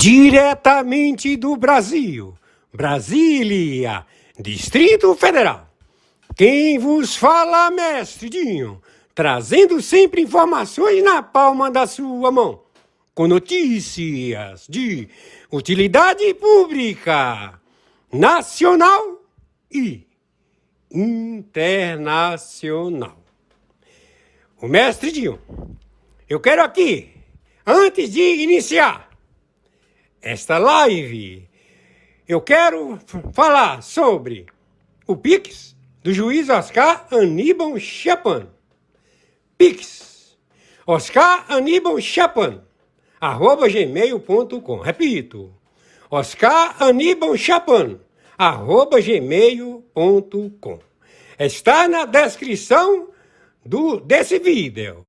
Diretamente do Brasil, Brasília, Distrito Federal. Quem vos fala, mestre Dinho, trazendo sempre informações na palma da sua mão, com notícias de utilidade pública, nacional e internacional. O mestre Dinho, eu quero aqui, antes de iniciar esta live, eu quero falar sobre o Pix do juiz Oscar Aníbal Chapan. Pix, Oscar Aníbal Chapan, @gmail.com. Repito, Oscar Aníbal Chapan, @gmail.com. Está na descrição desse vídeo.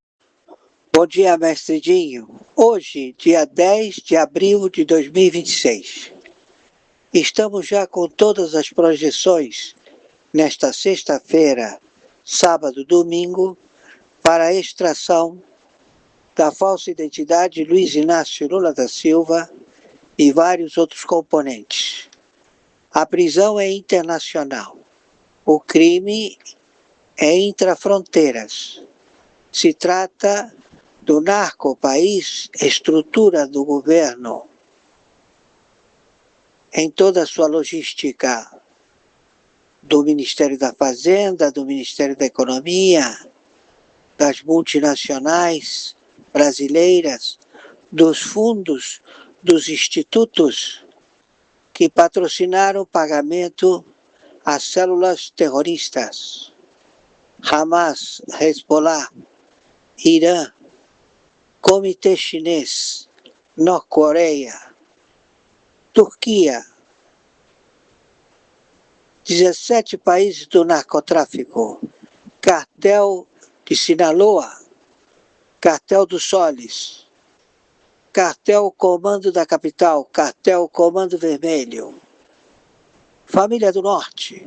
Bom dia, mestre Dinho. Hoje, dia 10 de abril de 2026. Estamos já com todas as projeções nesta sexta-feira, sábado, domingo, para a extração da falsa identidade de Luiz Inácio Lula da Silva e vários outros componentes. A prisão é internacional. O crime é intrafronteiras. Se trata do narco-país, estrutura do governo em toda a sua logística do Ministério da Fazenda, do Ministério da Economia, das multinacionais brasileiras, dos fundos, dos institutos que patrocinaram o pagamento às células terroristas, Hamas, Hezbollah, Irã, Comitê Chinês, Norte-Coreia, Turquia, 17 países do narcotráfico, Cartel de Sinaloa, Cartel dos Soles, Cartel Comando da Capital, Cartel Comando Vermelho, Família do Norte,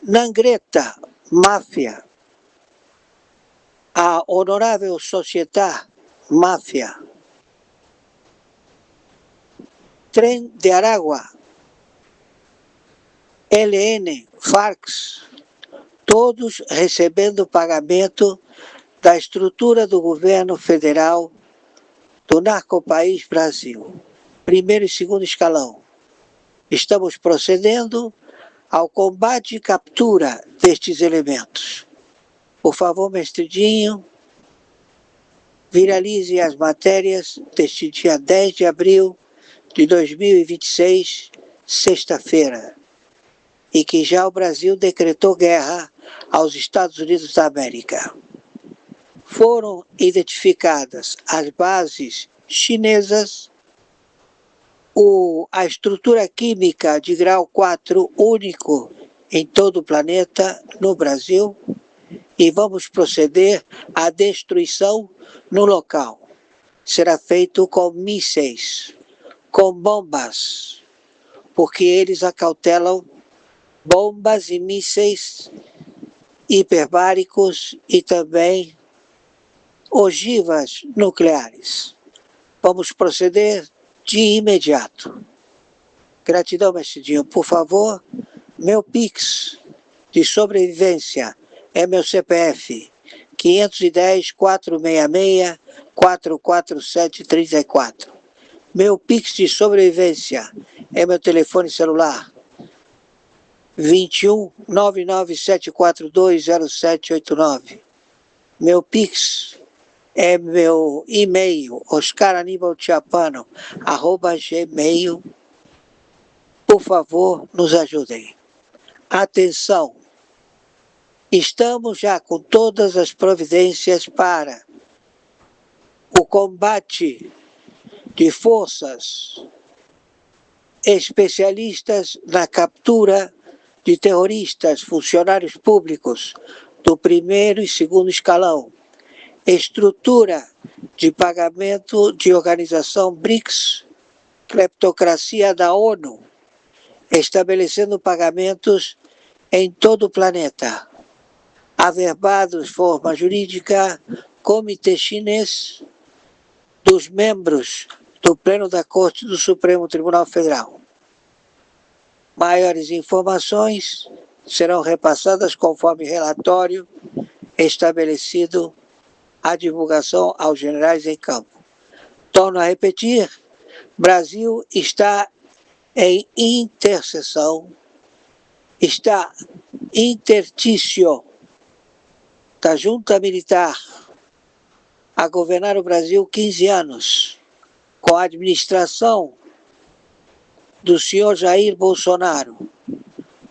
Nangreta, máfia, a Honorável Sociedade, máfia, Tren de Aragua, LN, Farc, todos recebendo pagamento da estrutura do governo federal do narcopaís Brasil, primeiro e segundo escalão. Estamos procedendo ao combate e captura destes elementos. Por favor, mestre Dinho, viralize as matérias deste dia 10 de abril de 2026, sexta-feira, e que já o Brasil decretou guerra aos Estados Unidos da América. Foram identificadas as bases chinesas, a estrutura química de grau 4 único em todo o planeta, no Brasil, e vamos proceder à destruição no local. Será feito com mísseis, com bombas, porque eles acautelam bombas e mísseis hiperbáricos e também ogivas nucleares. Vamos proceder de imediato. Gratidão, mestre Dinho. Por favor, meu Pix de sobrevivência é meu CPF 510-466-44734. Meu Pix de sobrevivência é meu telefone celular 21 997420789. Meu Pix é meu e-mail, oscaranibalchapano@gmail. Por favor, nos ajudem. Atenção! Estamos já com todas as providências para o combate de forças especialistas na captura de terroristas, funcionários públicos do primeiro e segundo escalão, estrutura de pagamento de organização BRICS, cleptocracia da ONU, estabelecendo pagamentos em todo o planeta, averbados forma jurídica, Comitê Chinês, dos membros do Pleno da Corte do Supremo Tribunal Federal. Maiores informações serão repassadas conforme relatório estabelecido a divulgação aos generais em campo. Torno a repetir, Brasil está em intercessão, está intertício da junta militar a governar o Brasil 15 anos, com a administração do senhor Jair Bolsonaro,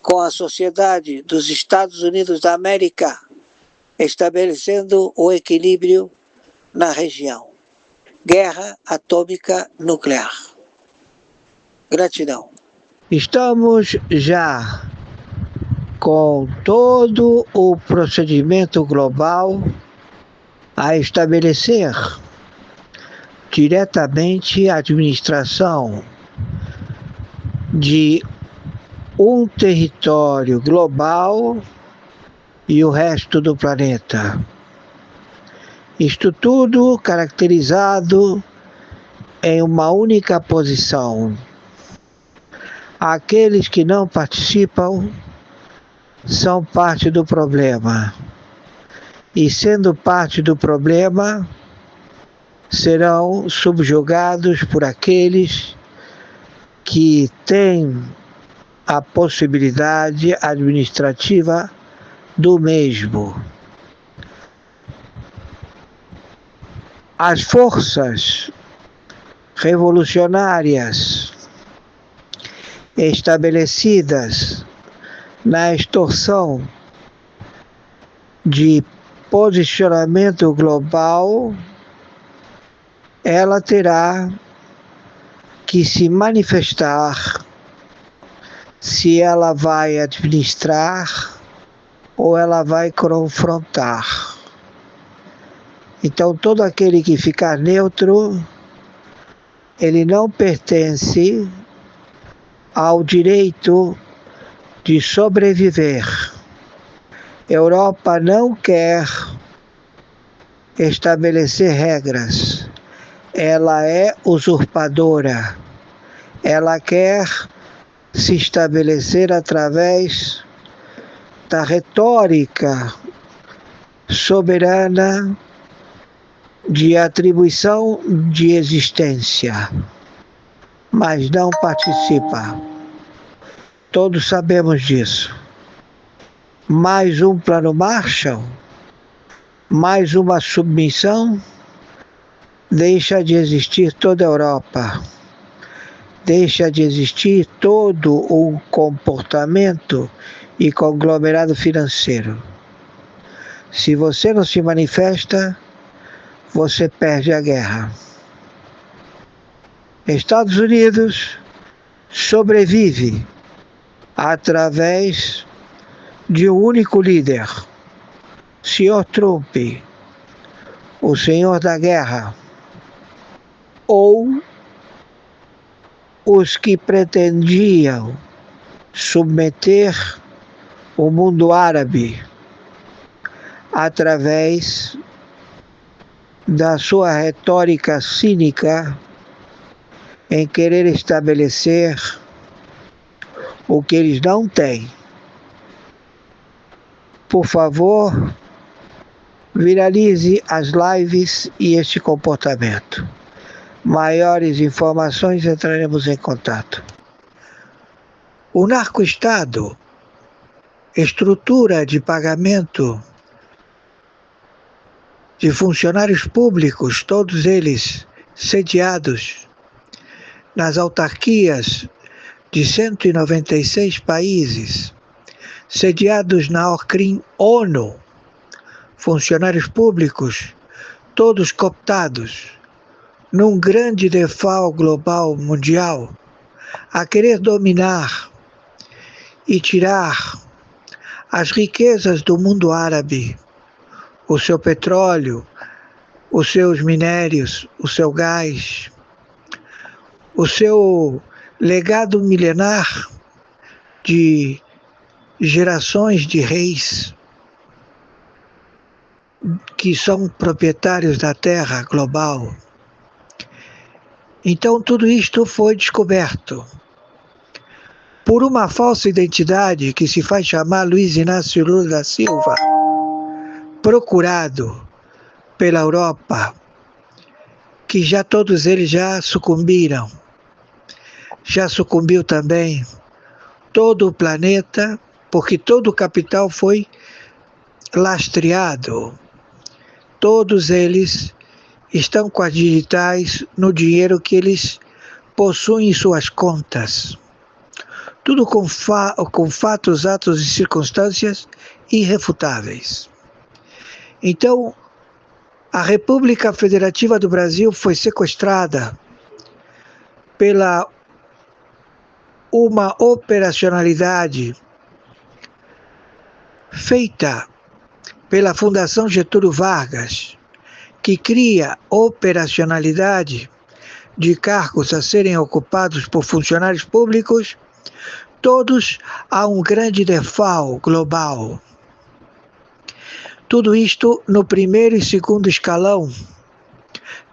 com a sociedade dos Estados Unidos da América, estabelecendo o equilíbrio na região. Guerra atômica nuclear. Gratidão. Estamos já com todo o procedimento global a estabelecer diretamente a administração de um território global e o resto do planeta. Isto tudo caracterizado em uma única posição. Aqueles que não participam são parte do problema. E sendo parte do problema, serão subjugados por aqueles que têm a possibilidade administrativa do mesmo. As forças revolucionárias estabelecidas na extorsão de posicionamento global, ela terá que se manifestar se ela vai administrar ou ela vai confrontar. Então, todo aquele que ficar neutro, ele não pertence ao direito de sobreviver. Europa não quer estabelecer regras. Ela é usurpadora. Ela quer se estabelecer através da retórica soberana de atribuição de existência, mas não participa. Todos sabemos disso. Mais um plano Marshall, mais uma submissão, deixa de existir toda a Europa. Deixa de existir todo o comportamento e conglomerado financeiro. Se você não se manifesta, você perde a guerra. Estados Unidos sobrevive através de um único líder, Sr. Trump, o senhor da guerra, ou os que pretendiam submeter o mundo árabe através da sua retórica cínica em querer estabelecer o que eles não têm. Por favor, viralize as lives e este comportamento. Maiores informações entraremos em contato. O narco-estado, estrutura de pagamento de funcionários públicos, todos eles sediados nas autarquias de 196 países, sediados na ONU, funcionários públicos, todos cooptados, num grande defal global mundial, a querer dominar e tirar as riquezas do mundo árabe, o seu petróleo, os seus minérios, o seu gás, o seu legado milenar de gerações de reis que são proprietários da terra global. Então tudo isto foi descoberto por uma falsa identidade que se faz chamar Luiz Inácio Lula da Silva, procurado pela Europa, que já todos eles já sucumbiram. Já sucumbiu também todo o planeta, porque todo o capital foi lastreado. Todos eles estão com as digitais no dinheiro que eles possuem em suas contas. Tudo com fatos, atos e circunstâncias irrefutáveis. Então, a República Federativa do Brasil foi sequestrada pela uma operacionalidade feita pela Fundação Getúlio Vargas, que cria operacionalidade de cargos a serem ocupados por funcionários públicos, todos a um grande default global. Tudo isto no primeiro e segundo escalão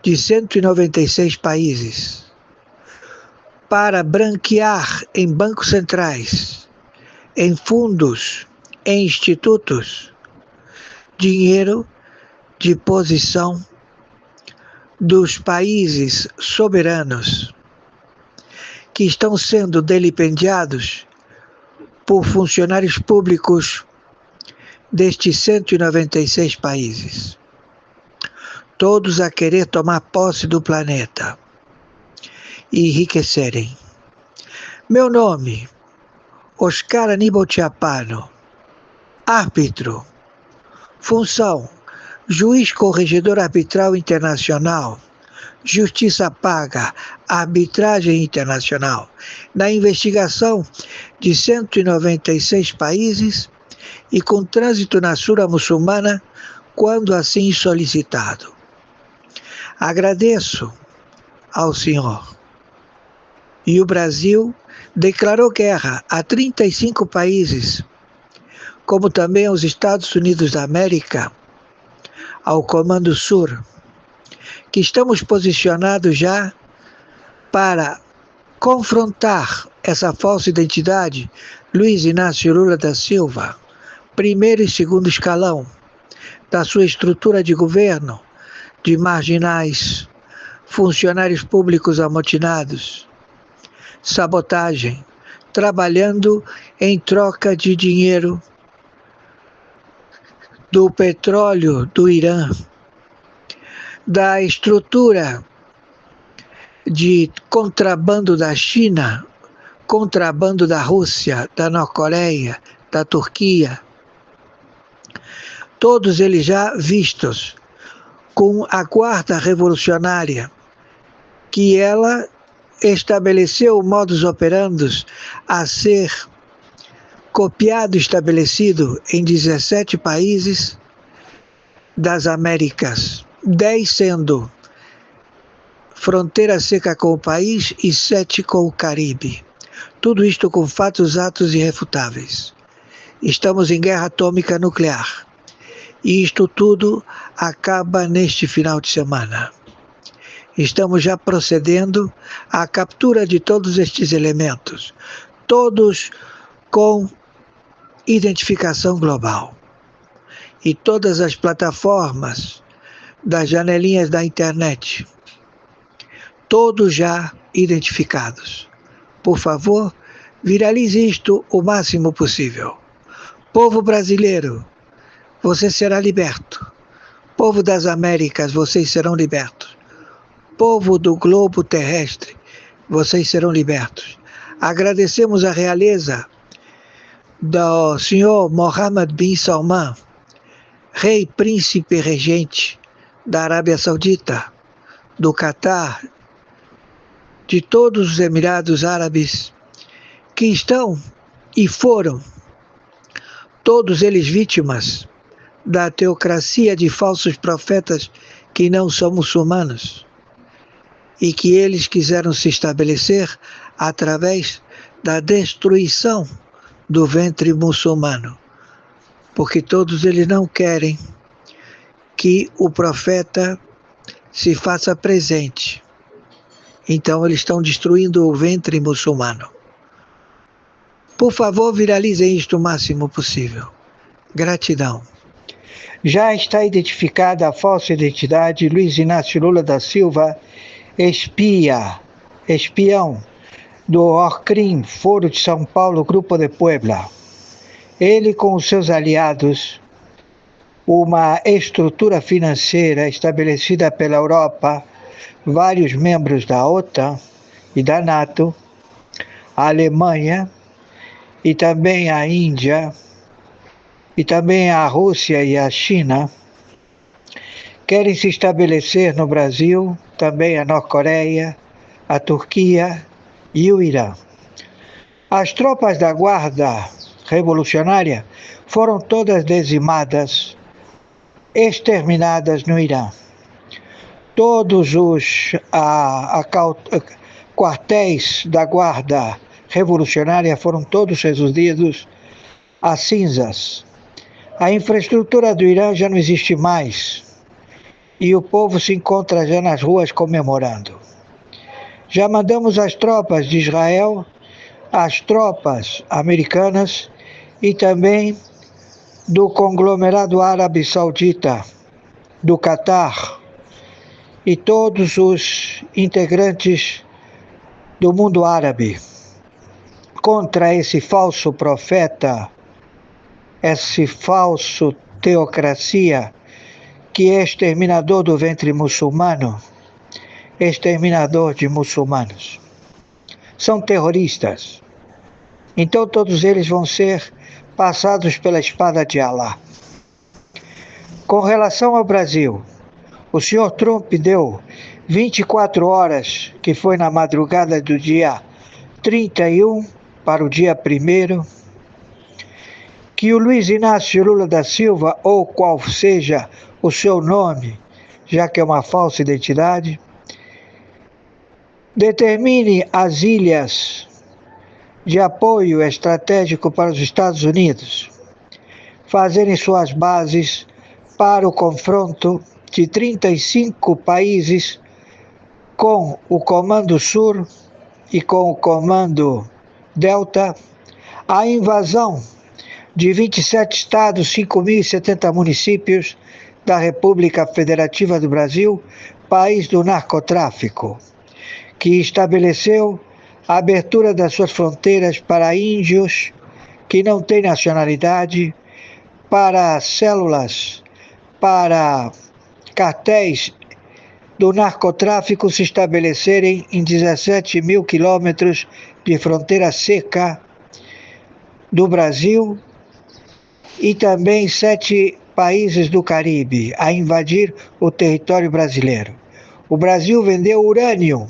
de 196 países, para branquear em bancos centrais, em fundos, em institutos, dinheiro de posição dos países soberanos que estão sendo delipendiados por funcionários públicos destes 196 países, todos a querer tomar posse do planeta e enriquecerem. Meu nome, Oscar Aníbal Chiapano, árbitro, função, juiz corregedor arbitral internacional, justiça paga, arbitragem internacional, na investigação de 196 países e com trânsito na Sura muçulmana, quando assim solicitado. Agradeço ao senhor. E o Brasil declarou guerra a 35 países, como também aos Estados Unidos da América, ao Comando Sur, que estamos posicionados já para confrontar essa falsa identidade, Luiz Inácio Lula da Silva, primeiro e segundo escalão da sua estrutura de governo, de marginais, funcionários públicos amotinados, sabotagem, trabalhando em troca de dinheiro do petróleo do Irã, da estrutura de contrabando da China, contrabando da Rússia, da Norte-Coreia, da Turquia, todos eles já vistos com a Guarda Revolucionária, que ela estabeleceu o modus operandi a ser copiado e estabelecido em 17 países das Américas, 10 sendo fronteira seca com o país e 7 com o Caribe. Tudo isto com fatos, atos irrefutáveis. Estamos em guerra atômica nuclear. E isto tudo acaba neste final de semana. Estamos já procedendo à captura de todos estes elementos, todos com identificação global. E todas as plataformas das janelinhas da internet, todos já identificados. Por favor, viralize isto o máximo possível. Povo brasileiro, você será liberto. Povo das Américas, vocês serão libertos. Povo do globo terrestre, vocês serão libertos. Agradecemos a realeza do senhor Mohammed bin Salman, rei, príncipe regente da Arábia Saudita, do Catar, de todos os Emirados Árabes, que estão e foram, todos eles vítimas da teocracia de falsos profetas que não são muçulmanos, e que eles quiseram se estabelecer através da destruição do ventre muçulmano, porque todos eles não querem que o profeta se faça presente Então eles estão destruindo o ventre muçulmano. Por favor, viralizem isto o máximo possível. Gratidão. Já está identificada a falsa identidade Luiz Inácio Lula da Silva, espião do Orcrim, Foro de São Paulo, Grupo de Puebla. Ele com os seus aliados, uma estrutura financeira estabelecida pela Europa, vários membros da OTAN e da NATO, a Alemanha e também a Índia, e também a Rússia e a China, querem se estabelecer no Brasil, também a Norte-Coreia, a Turquia e o Irã. As tropas da Guarda Revolucionária foram todas dizimadas, exterminadas no Irã. Todos os quartéis da Guarda Revolucionária foram todos reduzidos a cinzas. A infraestrutura do Irã já não existe mais e o povo se encontra já nas ruas comemorando. Já mandamos as tropas de Israel, as tropas americanas e também do conglomerado árabe saudita, do Catar e todos os integrantes do mundo árabe contra esse falso profeta, esse falso teocracia que é exterminador do ventre muçulmano, exterminador de muçulmanos. São terroristas. Então todos eles vão ser passados pela espada de Alá. Com relação ao Brasil, o senhor Trump deu 24 horas, que foi na madrugada do dia 31 para o dia 1º, que o Luiz Inácio Lula da Silva, ou qual seja o seu nome, já que é uma falsa identidade, determine as ilhas de apoio estratégico para os Estados Unidos fazerem suas bases para o confronto de 35 países com o Comando Sur e com o Comando Delta, a invasão de 27 estados, 5.070 municípios da República Federativa do Brasil, país do narcotráfico, que estabeleceu a abertura das suas fronteiras para índios que não têm nacionalidade, para células, para cartéis do narcotráfico se estabelecerem em 17 mil quilômetros de fronteira seca do Brasil e também 7 países do Caribe a invadir o território brasileiro. O Brasil vendeu urânio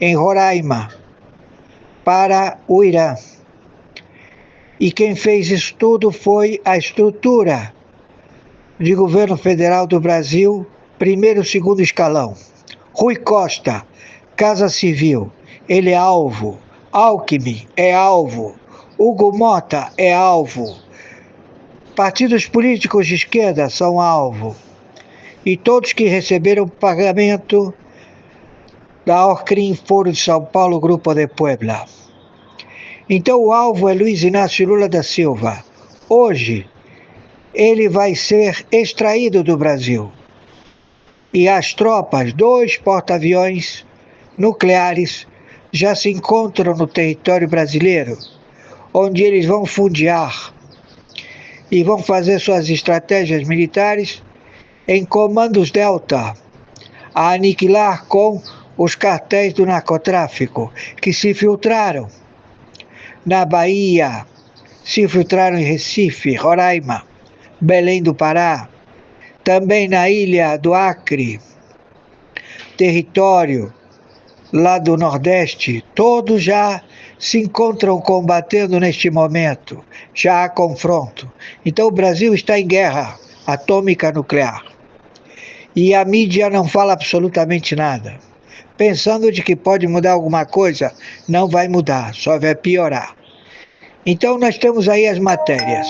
em Roraima para o Irã. E quem fez isso tudo foi a estrutura de governo federal do Brasil, primeiro e segundo escalão. Rui Costa, Casa Civil, ele é alvo. Alckmin é alvo. Hugo Mota é alvo. Partidos políticos de esquerda são alvo. E todos que receberam pagamento da Orcrim, Foro de São Paulo, Grupo de Puebla. Então o alvo é Luiz Inácio Lula da Silva. Hoje, ele vai ser extraído do Brasil. E as tropas, 2 porta-aviões nucleares, já se encontram no território brasileiro, onde eles vão fundear e vão fazer suas estratégias militares em comandos Delta, a aniquilar com os cartéis do narcotráfico, que se filtraram na Bahia, se infiltraram em Recife, Roraima, Belém do Pará, também na ilha do Acre, território lá do Nordeste, todos já se encontram combatendo neste momento, já há confronto. Então o Brasil está em guerra atômica nuclear. E a mídia não fala absolutamente nada. Pensando de que pode mudar alguma coisa, não vai mudar, só vai piorar. Então nós temos aí as matérias.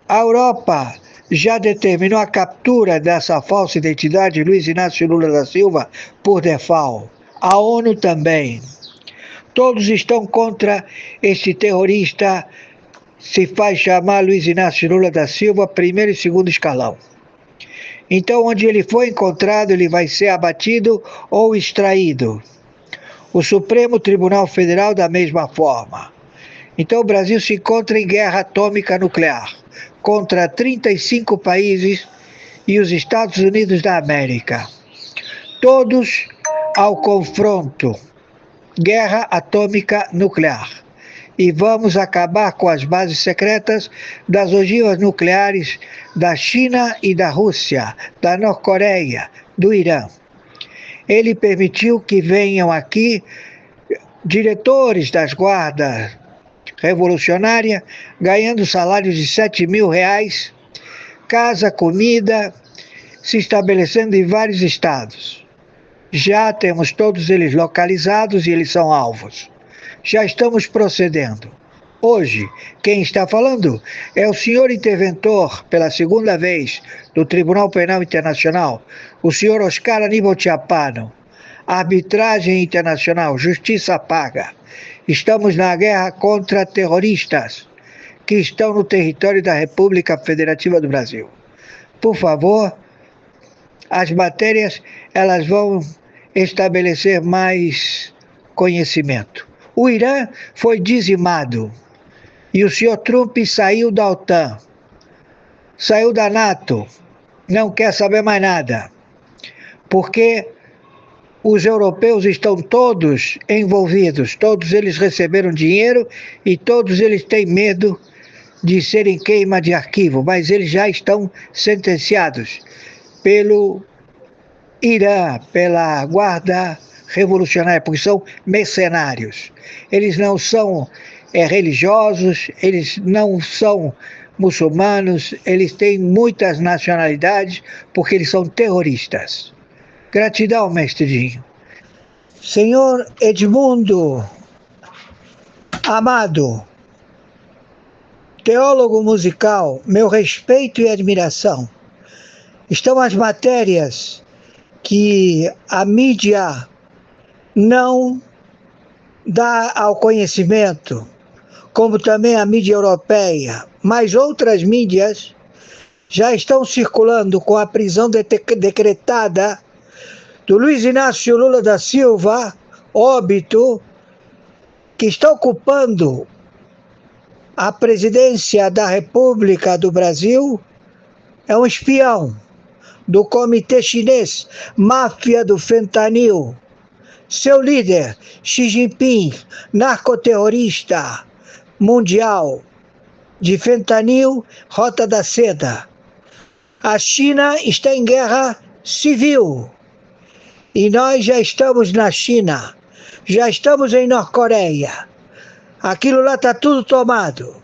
A Europa já determinou a captura dessa falsa identidade Luiz Inácio Lula da Silva por default. A ONU também. Todos estão contra esse terrorista, se faz chamar Luiz Inácio Lula da Silva, primeiro e segundo escalão. Então, onde ele for encontrado, ele vai ser abatido ou extraído. O Supremo Tribunal Federal, da mesma forma. Então, o Brasil se encontra em guerra atômica nuclear contra 35 países e os Estados Unidos da América. Todos ao confronto. Guerra atômica nuclear. E vamos acabar com as bases secretas das ogivas nucleares da China e da Rússia, da Norte-Coreia, do Irã. Ele permitiu que venham aqui diretores das guardas revolucionárias ganhando salários de R$7.000, casa, comida, se estabelecendo em vários estados. Já temos todos eles localizados e eles são alvos. Já estamos procedendo. Hoje, quem está falando é o senhor interventor, pela segunda vez, do Tribunal Penal Internacional, o senhor Oscar Aníbal Chapano. Arbitragem internacional, justiça paga. Estamos na guerra contra terroristas que estão no território da República Federativa do Brasil. Por favor, as matérias elas vão estabelecer mais conhecimento. O Irã foi dizimado e o senhor Trump saiu da OTAN, saiu da NATO, não quer saber mais nada, porque os europeus estão todos envolvidos, todos eles receberam dinheiro e todos eles têm medo de serem queima de arquivo, mas eles já estão sentenciados pelo Irã, pela guarda revolucionária, porque são mercenários. Eles não são religiosos, eles não são muçulmanos, eles têm muitas nacionalidades, porque eles são terroristas. Gratidão, mestrinho. Senhor Edmundo Amado, teólogo musical, meu respeito e admiração. Estão as matérias que a mídia não dá ao conhecimento, como também a mídia europeia, mas outras mídias já estão circulando com a prisão decretada do Luiz Inácio Lula da Silva, óbito, que está ocupando a presidência da República do Brasil, é um espião do Comitê Chinês, máfia do fentanil. Seu líder, Xi Jinping, narcoterrorista mundial de fentanil, Rota da Seda. A China está em guerra civil. E nós já estamos na China, já estamos em Norte-Coreia. Aquilo lá está tudo tomado.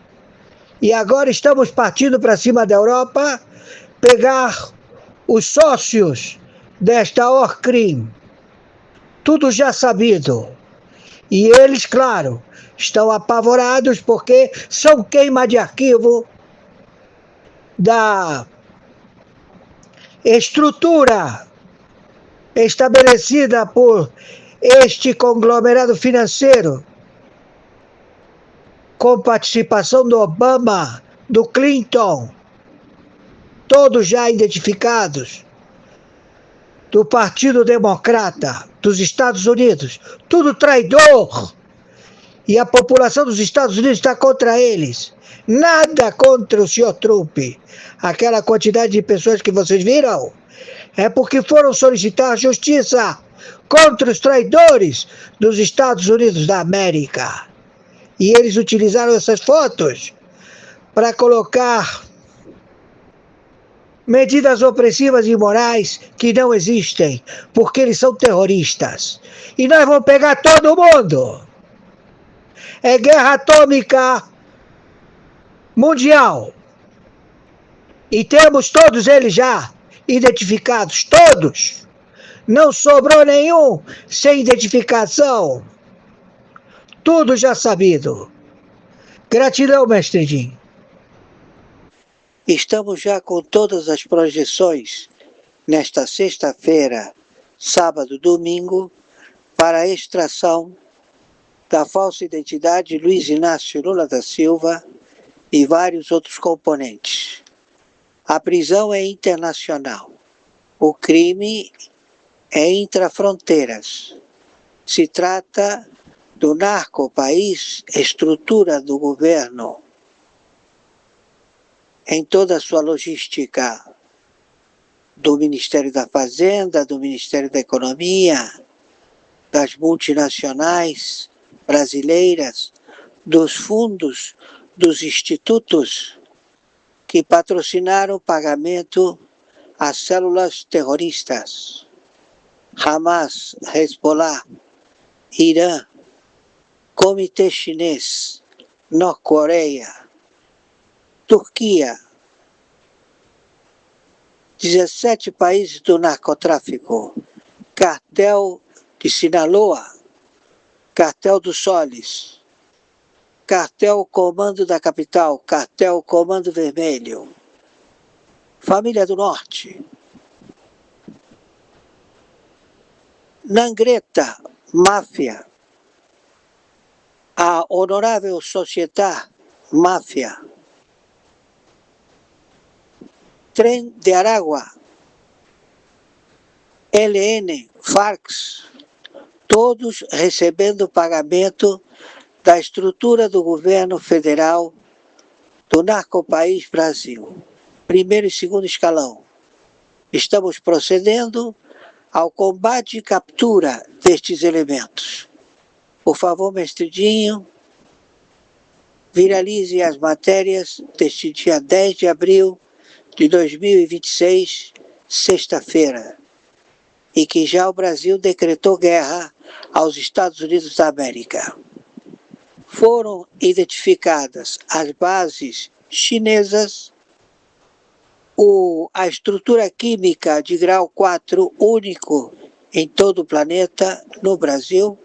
E agora estamos partindo para cima da Europa, pegar os sócios desta Orcrim. Tudo já sabido. E eles, claro, estão apavorados porque são queima de arquivo da estrutura estabelecida por este conglomerado financeiro, com participação do Obama, do Clinton, todos já identificados, do Partido Democrata dos Estados Unidos, tudo traidor. E a população dos Estados Unidos está contra eles. Nada contra o senhor Trump. Aquela quantidade de pessoas que vocês viram é porque foram solicitar justiça contra os traidores dos Estados Unidos da América. E eles utilizaram essas fotos para colocar medidas opressivas e imorais que não existem, porque eles são terroristas. E nós vamos pegar todo mundo. É guerra atômica mundial. E temos todos eles já identificados, todos. Não sobrou nenhum sem identificação. Tudo já sabido. Gratidão, mestrinho. Estamos já com todas as projeções nesta sexta-feira, sábado, domingo, para a extração da falsa identidade de Luiz Inácio Lula da Silva e vários outros componentes. A prisão é internacional. O crime é intrafronteiras. Se trata do narcopaís, estrutura do governo em toda a sua logística do Ministério da Fazenda, do Ministério da Economia, das multinacionais brasileiras, dos fundos, dos institutos que patrocinaram o pagamento às células terroristas, Hamas, Hezbollah, Irã, Comitê Chinês, Norte-Coreia, Turquia, 17 países do narcotráfico, cartel de Sinaloa, cartel dos Soles, cartel Comando da Capital, cartel Comando Vermelho, Família do Norte, Nangreta, máfia, a Honorável Società, máfia, Tren de Aragua, LN, Farc, todos recebendo pagamento da estrutura do governo federal do narcopaís Brasil, primeiro e segundo escalão. Estamos procedendo ao combate e captura destes elementos. Por favor, mestridinho, viralize as matérias deste dia 10 de abril de 2026, sexta-feira, e que já o Brasil decretou guerra aos Estados Unidos da América. Foram identificadas as bases chinesas, a estrutura química de grau 4 único em todo o planeta, no Brasil,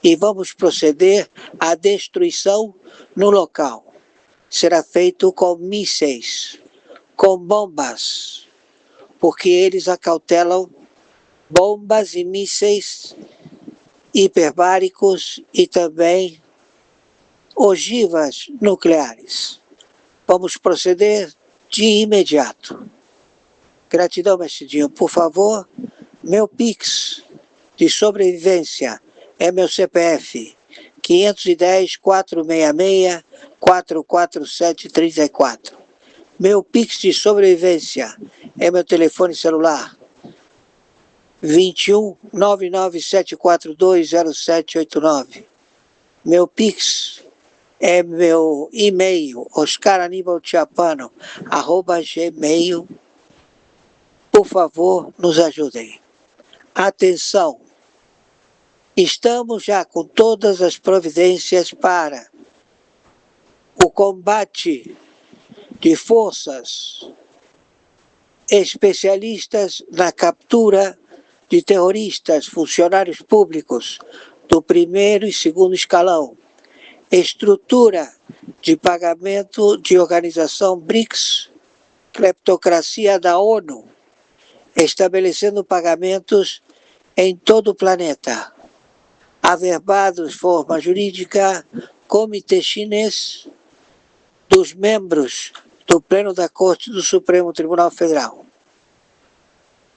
e vamos proceder à destruição no local. Será feito com mísseis, com bombas, porque eles acautelam bombas e mísseis hiperbáricos e também ogivas nucleares. Vamos proceder de imediato. Gratidão, mestridinho. Por favor, meu Pix de sobrevivência é meu CPF 510-466-44734. Meu Pix de sobrevivência é meu telefone celular 21 997420789. Meu Pix é meu e-mail, oscaranibaltiapano@gmail. Por favor, nos ajudem. Atenção! Estamos já com todas as providências para o combate de forças especialistas na captura de terroristas, funcionários públicos do primeiro e segundo escalão, estrutura de pagamento de organização BRICS, cleptocracia da ONU, estabelecendo pagamentos em todo o planeta, averbados forma jurídica, Comitê Chinês, dos membros do Pleno da Corte do Supremo Tribunal Federal.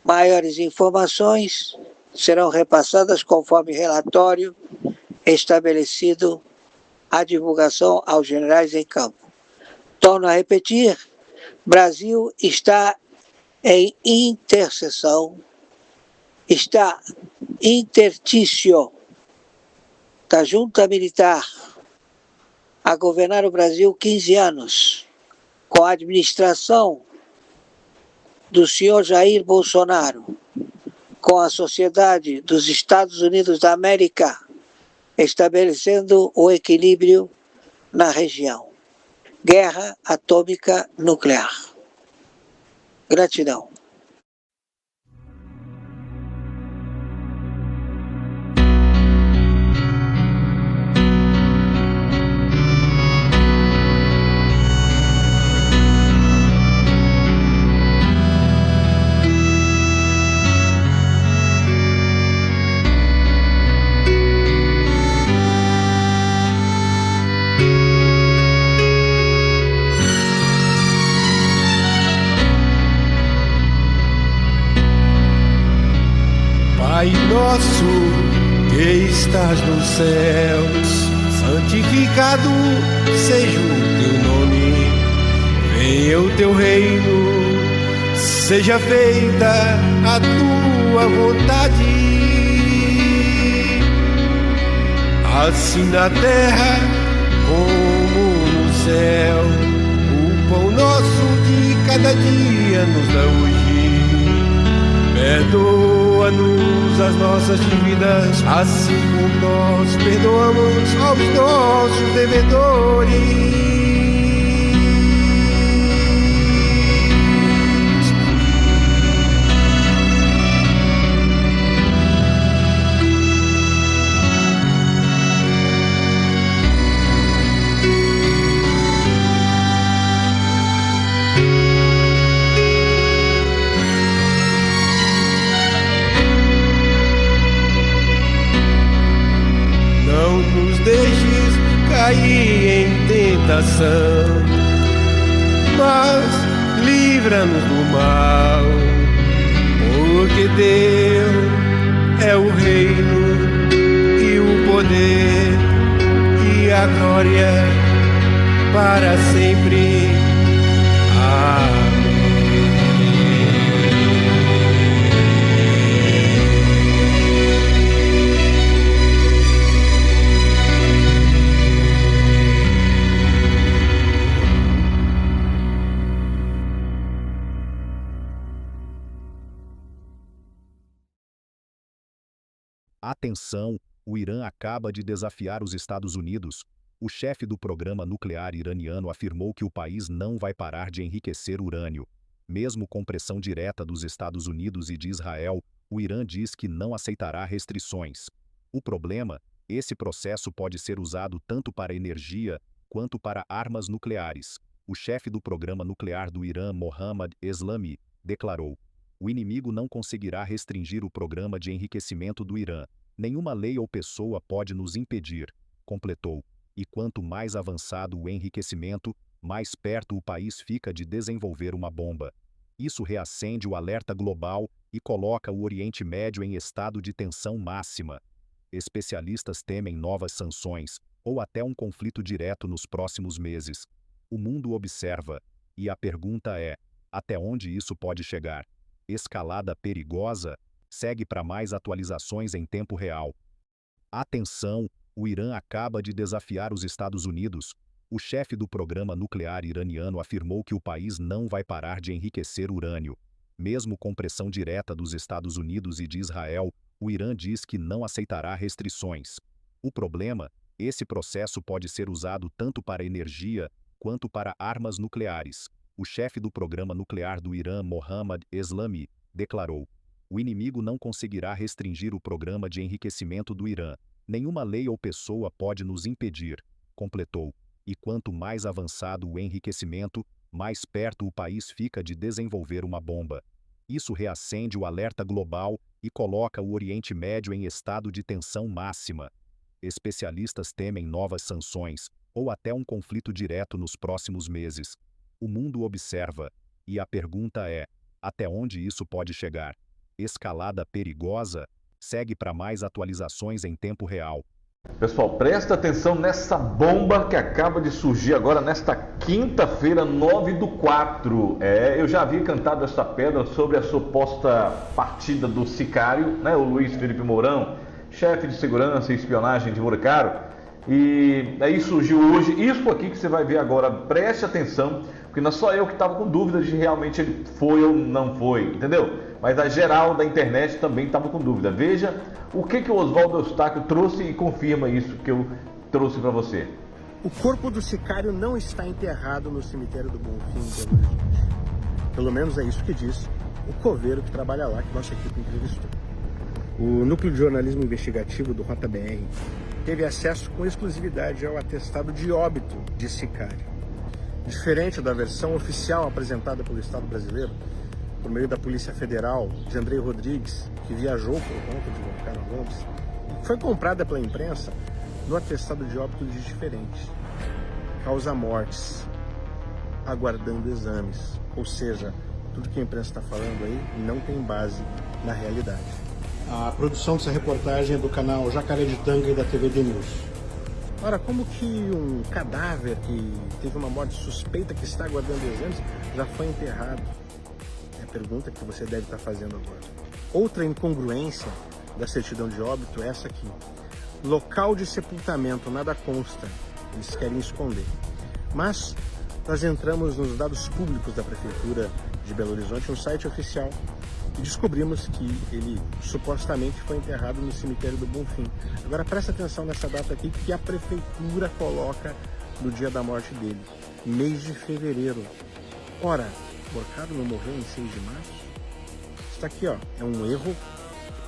Maiores informações serão repassadas conforme relatório estabelecido a divulgação aos generais em campo. Torno a repetir, Brasil está em intercessão, está intertício da junta militar a governar o Brasil 15 anos, com a administração do senhor Jair Bolsonaro, com a sociedade dos Estados Unidos da América, estabelecendo o equilíbrio na região. Guerra atômica nuclear. Gratidão. Pai nosso que estás nos céus, santificado seja o teu nome. Venha o teu reino, seja feita a tua vontade, assim na terra como no céu. O pão nosso de cada dia nos dá hoje. Perdoa-nos as nossas dívidas, assim como nós perdoamos aos nossos devedores. Deixes cair em tentação, mas livra-nos do mal, porque teu é o reino e o poder e a glória para sempre. Amém. Atenção, o Irã acaba de desafiar os Estados Unidos. O chefe do programa nuclear iraniano afirmou que o país não vai parar de enriquecer urânio. Mesmo com pressão direta dos Estados Unidos e de Israel, o Irã diz que não aceitará restrições. O problema, esse processo pode ser usado tanto para energia quanto para armas nucleares. O chefe do programa nuclear do Irã, Mohammad Eslami, declarou: o inimigo não conseguirá restringir o programa de enriquecimento do Irã. Nenhuma lei ou pessoa pode nos impedir, completou. E quanto mais avançado o enriquecimento, mais perto o país fica de desenvolver uma bomba. Isso reacende o alerta global e coloca o Oriente Médio em estado de tensão máxima. Especialistas temem novas sanções, ou até um conflito direto nos próximos meses. O mundo observa, e a pergunta é: até onde isso pode chegar? Escalada perigosa? Segue para mais atualizações em tempo real. Atenção, o Irã acaba de desafiar os Estados Unidos. O chefe do programa nuclear iraniano afirmou que o país não vai parar de enriquecer urânio. Mesmo com pressão direta dos Estados Unidos e de Israel, o Irã diz que não aceitará restrições. O problema, esse processo pode ser usado tanto para energia quanto para armas nucleares. O chefe do programa nuclear do Irã, Mohammad Eslami, declarou: o inimigo não conseguirá restringir o programa de enriquecimento do Irã. Nenhuma lei ou pessoa pode nos impedir, completou. E quanto mais avançado o enriquecimento, mais perto o país fica de desenvolver uma bomba. Isso reacende o alerta global e coloca o Oriente Médio em estado de tensão máxima. Especialistas temem novas sanções, ou até um conflito direto nos próximos meses. O mundo observa, e a pergunta é: até onde isso pode chegar? Escalada perigosa? Segue para mais atualizações em tempo real. Pessoal, presta atenção nessa bomba que acaba de surgir agora nesta quinta-feira, 9/4. Eu já havia cantado essa pedra sobre a suposta partida do sicário, né, o Luiz Felipe Mourão, chefe de segurança e espionagem de Muricaro. E aí surgiu hoje isso aqui que você vai ver agora. Preste atenção, porque não é só eu que estava com dúvida de realmente ele foi ou não foi, entendeu? Mas a geral da internet também estava com dúvida. Veja o que o Oswaldo Eustáquio trouxe e confirma isso que eu trouxe para você. O corpo do sicário não está enterrado no cemitério do Bonfim, em Belo Horizonte. Pelo menos é isso que diz o coveiro que trabalha lá, que nossa equipe entrevistou. O Núcleo de Jornalismo Investigativo do JBR teve acesso com exclusividade ao atestado de óbito de sicário. Diferente da versão oficial apresentada pelo Estado brasileiro, por meio da Polícia Federal, de Andrei Rodrigues, que viajou por conta de Gonçalo Gomes, foi comprada pela imprensa, no atestado de óbito diz diferente. Causa mortes, aguardando exames. Ou seja, tudo que a imprensa está falando aí não tem base na realidade. A produção dessa reportagem é do canal Jacaré de Tanga e da TV The News. Ora, como que um cadáver que teve uma morte suspeita que está aguardando exames já foi enterrado? É a pergunta que você deve estar fazendo agora. Outra incongruência da certidão de óbito é essa aqui. Local de sepultamento, nada consta. Eles querem esconder. Mas nós entramos nos dados públicos da Prefeitura de Belo Horizonte, no site oficial, e descobrimos que ele supostamente foi enterrado no cemitério do Bonfim. Agora presta atenção nessa data aqui que a Prefeitura coloca no dia da morte dele, mês de fevereiro. Ora, Borcado não morreu em 6 de março? Está aqui, ó, é um erro,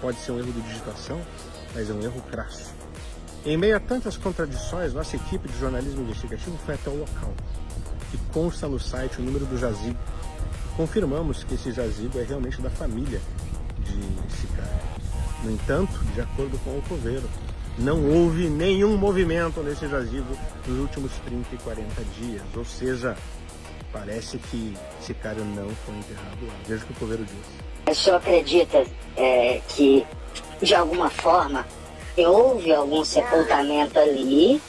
pode ser um erro de digitação, mas é um erro crasso. Em meio a tantas contradições, nossa equipe de jornalismo investigativo foi até o local e consta no site o número do jazigo. Confirmamos que esse jazigo é realmente da família de Sicário. No entanto, de acordo com o coveiro, não houve nenhum movimento nesse jazigo nos últimos 30 e 40 dias. Ou seja, parece que Sicário não foi enterrado lá. Veja o que o coveiro diz. O senhor acredita que, de alguma forma, houve algum sepultamento ali?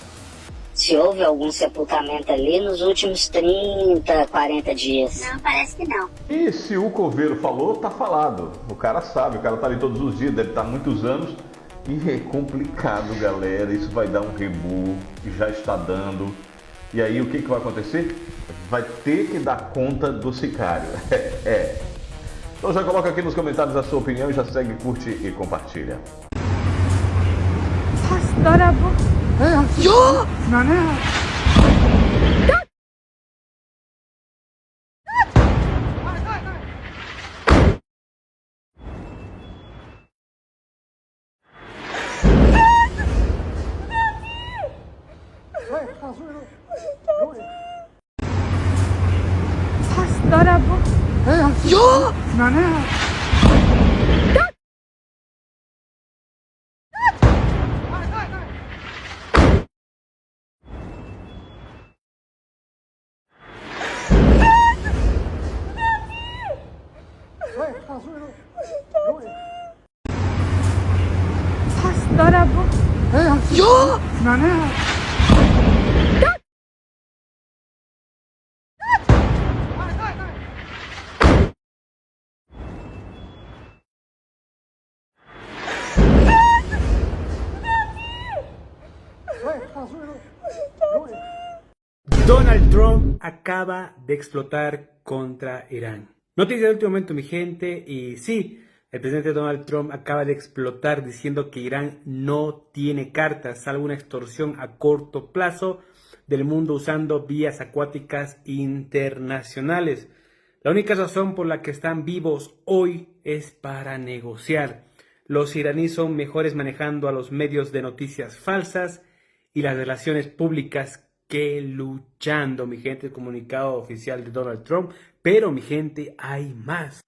Se houve algum sepultamento ali nos últimos 30, 40 dias? Não, parece que não. E se o coveiro falou, tá falado. O cara sabe, o cara tá ali todos os dias, deve estar há muitos anos. E é complicado, galera. Isso vai dar um rebu, já está dando. E aí o que vai acontecer? Vai ter que dar conta do Sicário. Então já coloca aqui nos comentários a sua opinião e já segue, curte e compartilha. Donald Trump acaba de explotar contra Irán. Noticia de último momento, mi gente, y sí, el presidente Donald Trump acaba de explotar diciendo que Irán no tiene cartas, salvo una extorsión a corto plazo del mundo usando vías acuáticas internacionales. La única razón por la que están vivos hoy es para negociar. Los iraníes son mejores manejando a los medios de noticias falsas y las relaciones públicas que luchando, mi gente, el comunicado oficial de Donald Trump. Pero, mi gente, hay más.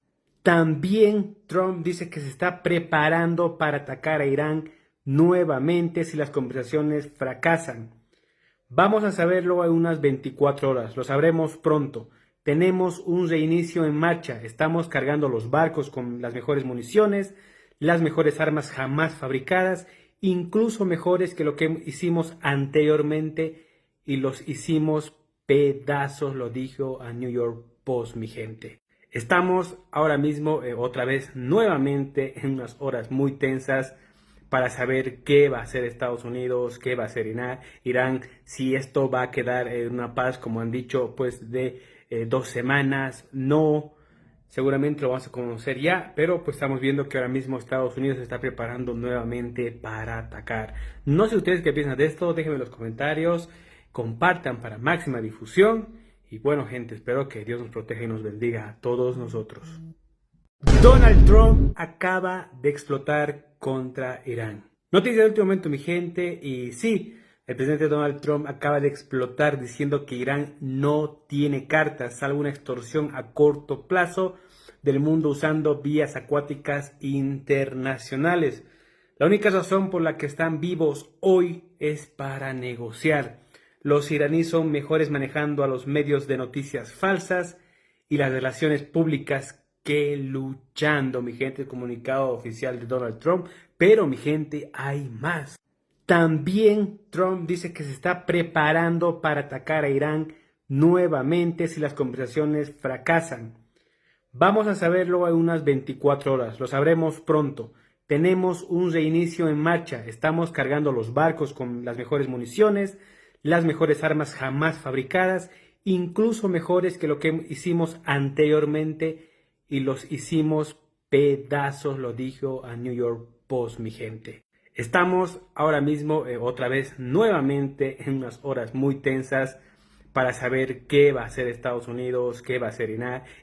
También Trump dice que se está preparando para atacar a Irán nuevamente si las conversaciones fracasan. Vamos a saberlo en unas 24 horas, lo sabremos pronto. Tenemos un reinicio en marcha, estamos cargando los barcos con las mejores municiones, las mejores armas jamás fabricadas, incluso mejores que lo que hicimos anteriormente y los hicimos pedazos, lo dijo a New York Post, mi gente. Estamos ahora mismo, otra vez, nuevamente en unas horas muy tensas para saber qué va a hacer Estados Unidos, qué va a hacer Irán, si esto va a quedar en una paz, como han dicho, pues de 2 semanas, no. Seguramente lo vamos a conocer ya, pero pues estamos viendo que ahora mismo Estados Unidos se está preparando nuevamente para atacar. No sé ustedes qué piensan de esto, déjenme en los comentarios, compartan para máxima difusión. Y bueno, gente, espero que Dios nos proteja y nos bendiga a todos nosotros. Donald Trump acaba de explotar contra Irán. Noticia de último momento, mi gente, y sí, el presidente Donald Trump acaba de explotar diciendo que Irán no tiene cartas, salvo una extorsión a corto plazo del mundo usando vías acuáticas internacionales. La única razón por la que están vivos hoy es para negociar. Los iraníes son mejores manejando a los medios de noticias falsas y las relaciones públicas que luchando, mi gente, el comunicado oficial de Donald Trump, pero mi gente, hay más. También Trump dice que se está preparando para atacar a Irán nuevamente si las conversaciones fracasan. Vamos a saberlo en unas 24 horas, lo sabremos pronto. Tenemos un reinicio en marcha, estamos cargando los barcos con las mejores municiones, las mejores armas jamás fabricadas, incluso mejores que lo que hicimos anteriormente y los hicimos pedazos, lo dijo a New York Post, mi gente. Estamos ahora mismo otra vez nuevamente en unas horas muy tensas para saber qué va a hacer Estados Unidos, qué va a hacer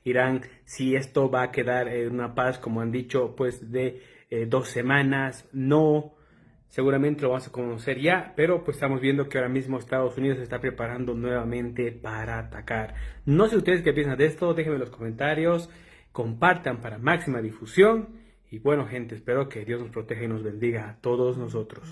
Irán, si esto va a quedar en una paz, como han dicho, pues de 2 semanas. No, seguramente lo vamos a conocer ya, pero pues estamos viendo que ahora mismo Estados Unidos se está preparando nuevamente para atacar. No sé ustedes qué piensan de esto, déjenme en los comentarios, compartan para máxima difusión. E, bueno, gente, espero que Deus nos proteja e nos bendiga a todos nosotros.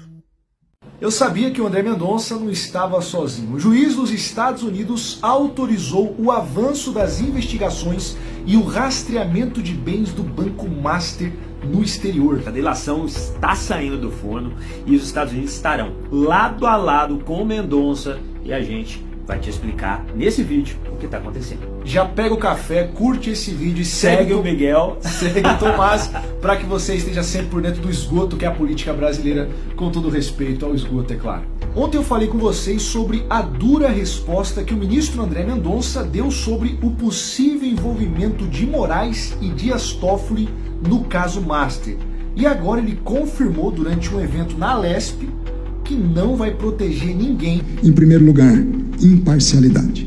Eu sabia que o André Mendonça não estava sozinho. O juiz dos Estados Unidos autorizou o avanço das investigações e o rastreamento de bens do Banco Master no exterior. A delação está saindo do forno e os Estados Unidos estarão lado a lado com o Mendonça e a gente vai te explicar nesse vídeo o que está acontecendo. Já pega o café, curte esse vídeo e segue o Miguel, segue o Tomás, para que você esteja sempre por dentro do esgoto que é a política brasileira, com todo respeito ao esgoto, é claro. Ontem eu falei com vocês sobre a dura resposta que o ministro André Mendonça deu sobre o possível envolvimento de Moraes e Dias Toffoli no caso Master. E agora ele confirmou durante um evento na Alesp que não vai proteger ninguém. Em primeiro lugar, imparcialidade.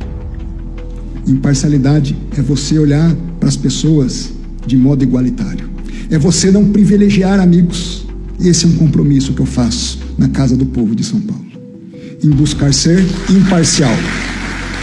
Imparcialidade é você olhar para as pessoas de modo igualitário. É você não privilegiar amigos. Esse é um compromisso que eu faço na Casa do Povo de São Paulo. Em buscar ser imparcial.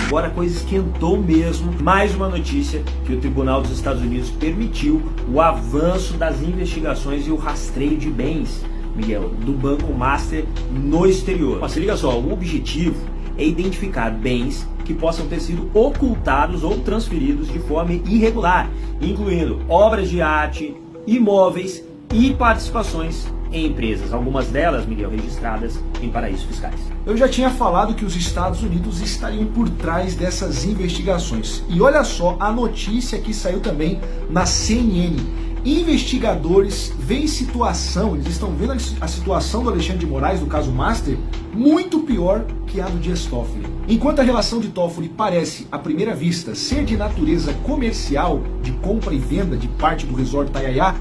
Agora a coisa esquentou mesmo. Mais uma notícia que o Tribunal dos Estados Unidos permitiu o avanço das investigações e o rastreio de bens, Miguel, do Banco Master no exterior. Mas se liga só, o objetivo é identificar bens que possam ter sido ocultados ou transferidos de forma irregular, incluindo obras de arte, imóveis e participações em empresas, algumas delas, Miguel, registradas em paraísos fiscais. Eu já tinha falado que os Estados Unidos estariam por trás dessas investigações. E olha só a notícia que saiu também na CNN. Investigadores veem situação, eles estão vendo a situação do Alexandre de Moraes, do caso Master, muito pior que a do Dias Toffoli. Enquanto a relação de Toffoli parece, à primeira vista, ser de natureza comercial, de compra e venda de parte do resort Tayayá,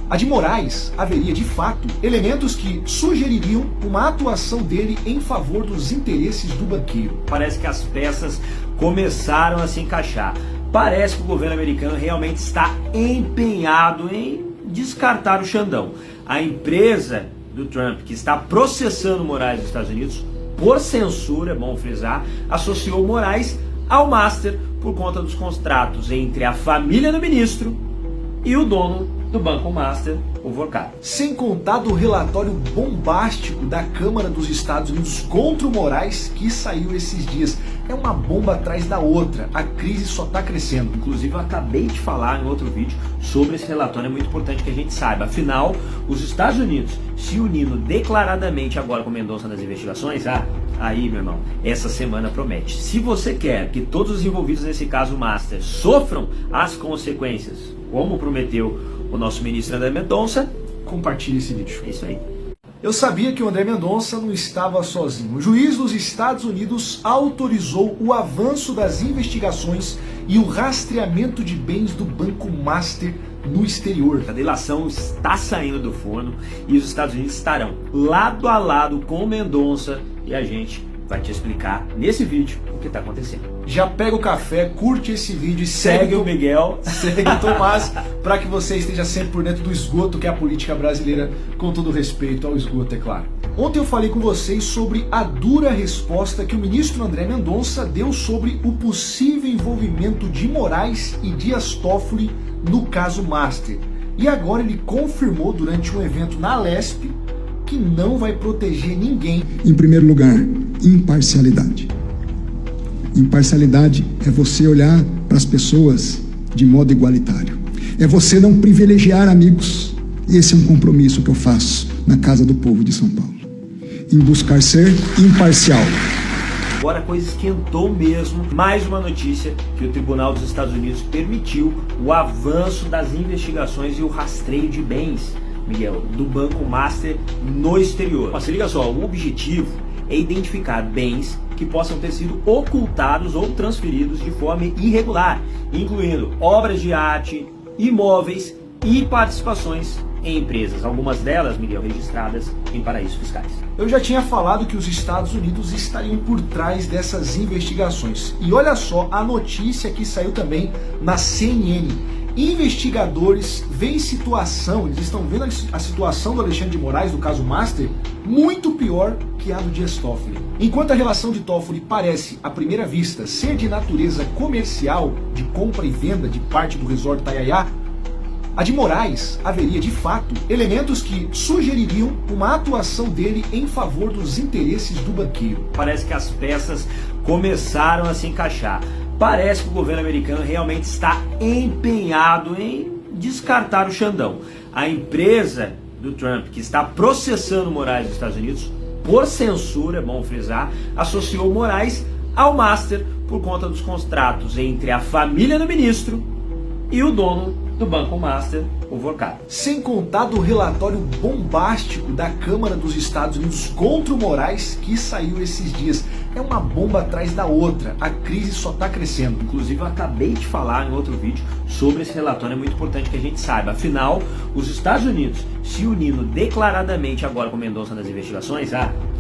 a de Moraes haveria, de fato, elementos que sugeririam uma atuação dele em favor dos interesses do banqueiro. Parece que as peças começaram a se encaixar. Parece que o governo americano realmente está empenhado em descartar o Xandão. A empresa do Trump, que está processando Moraes nos Estados Unidos, por censura, é bom frisar, associou Moraes ao Master por conta dos contratos entre a família do ministro e o dono do Banco Master, o Vorkado. Sem contar do relatório bombástico da Câmara dos Estados Unidos contra o Moraes que saiu esses dias. É uma bomba atrás da outra, a crise só está crescendo. Inclusive eu acabei de falar em outro vídeo sobre esse relatório, é muito importante que a gente saiba. Afinal, os Estados Unidos se unindo declaradamente agora com Mendonça nas investigações, aí, meu irmão, essa semana promete. Se você quer que todos os envolvidos nesse caso Master sofram as consequências, como prometeu o nosso ministro André Mendonça, compartilhe esse vídeo. É isso aí. Eu sabia que o André Mendonça não estava sozinho. O juiz dos Estados Unidos autorizou o avanço das investigações e o rastreamento de bens do Banco Master no exterior. A delação está saindo do forno e os Estados Unidos estarão lado a lado com o Mendonça e a gente vai te explicar nesse vídeo o que está acontecendo. Já pega o café, curte esse vídeo e segue o Miguel, segue o Tomás, para que você esteja sempre por dentro do esgoto que é a política brasileira, com todo respeito ao esgoto, é claro. Ontem eu falei com vocês sobre a dura resposta que o ministro André Mendonça deu sobre o possível envolvimento de Moraes e Dias Toffoli no caso Master. E agora ele confirmou durante um evento na Alesp que não vai proteger ninguém. Em primeiro lugar, imparcialidade. Imparcialidade é você olhar para as pessoas de modo igualitário. É você não privilegiar amigos. E esse é um compromisso que eu faço na Casa do Povo de São Paulo, em buscar ser imparcial. Agora a coisa esquentou mesmo. Mais uma notícia que o Tribunal dos Estados Unidos permitiu o avanço das investigações e o rastreio de bens, Miguel, do Banco Master no exterior. Mas se liga só, o objetivo é identificar bens que possam ter sido ocultados ou transferidos de forma irregular, incluindo obras de arte, imóveis e participações em empresas, algumas delas, Miguel, registradas em paraísos fiscais. Eu já tinha falado que os Estados Unidos estariam por trás dessas investigações. E olha só a notícia que saiu também na CNN. Investigadores veem situação, eles estão vendo a situação do Alexandre de Moraes, do caso Master, muito pior que a do Dias Toffoli. Enquanto a relação de Toffoli parece, à primeira vista, ser de natureza comercial, de compra e venda de parte do resort Tayayá, a de Moraes haveria, de fato, elementos que sugeririam uma atuação dele em favor dos interesses do banqueiro. Parece que as peças começaram a se encaixar. Parece que o governo americano realmente está empenhado em descartar o Xandão. A empresa do Trump, que está processando Moraes nos Estados Unidos, por censura, é bom frisar, associou Moraes ao Master por conta dos contratos entre a família do ministro e o dono do Banco Master, o Vorkado. Sem contar do relatório bombástico da Câmara dos Estados Unidos contra o Moraes que saiu esses dias. É uma bomba atrás da outra. A crise só está crescendo. Inclusive, eu acabei de falar em outro vídeo sobre esse relatório. É muito importante que a gente saiba. Afinal, os Estados Unidos se unindo declaradamente agora com Mendonça nas investigações,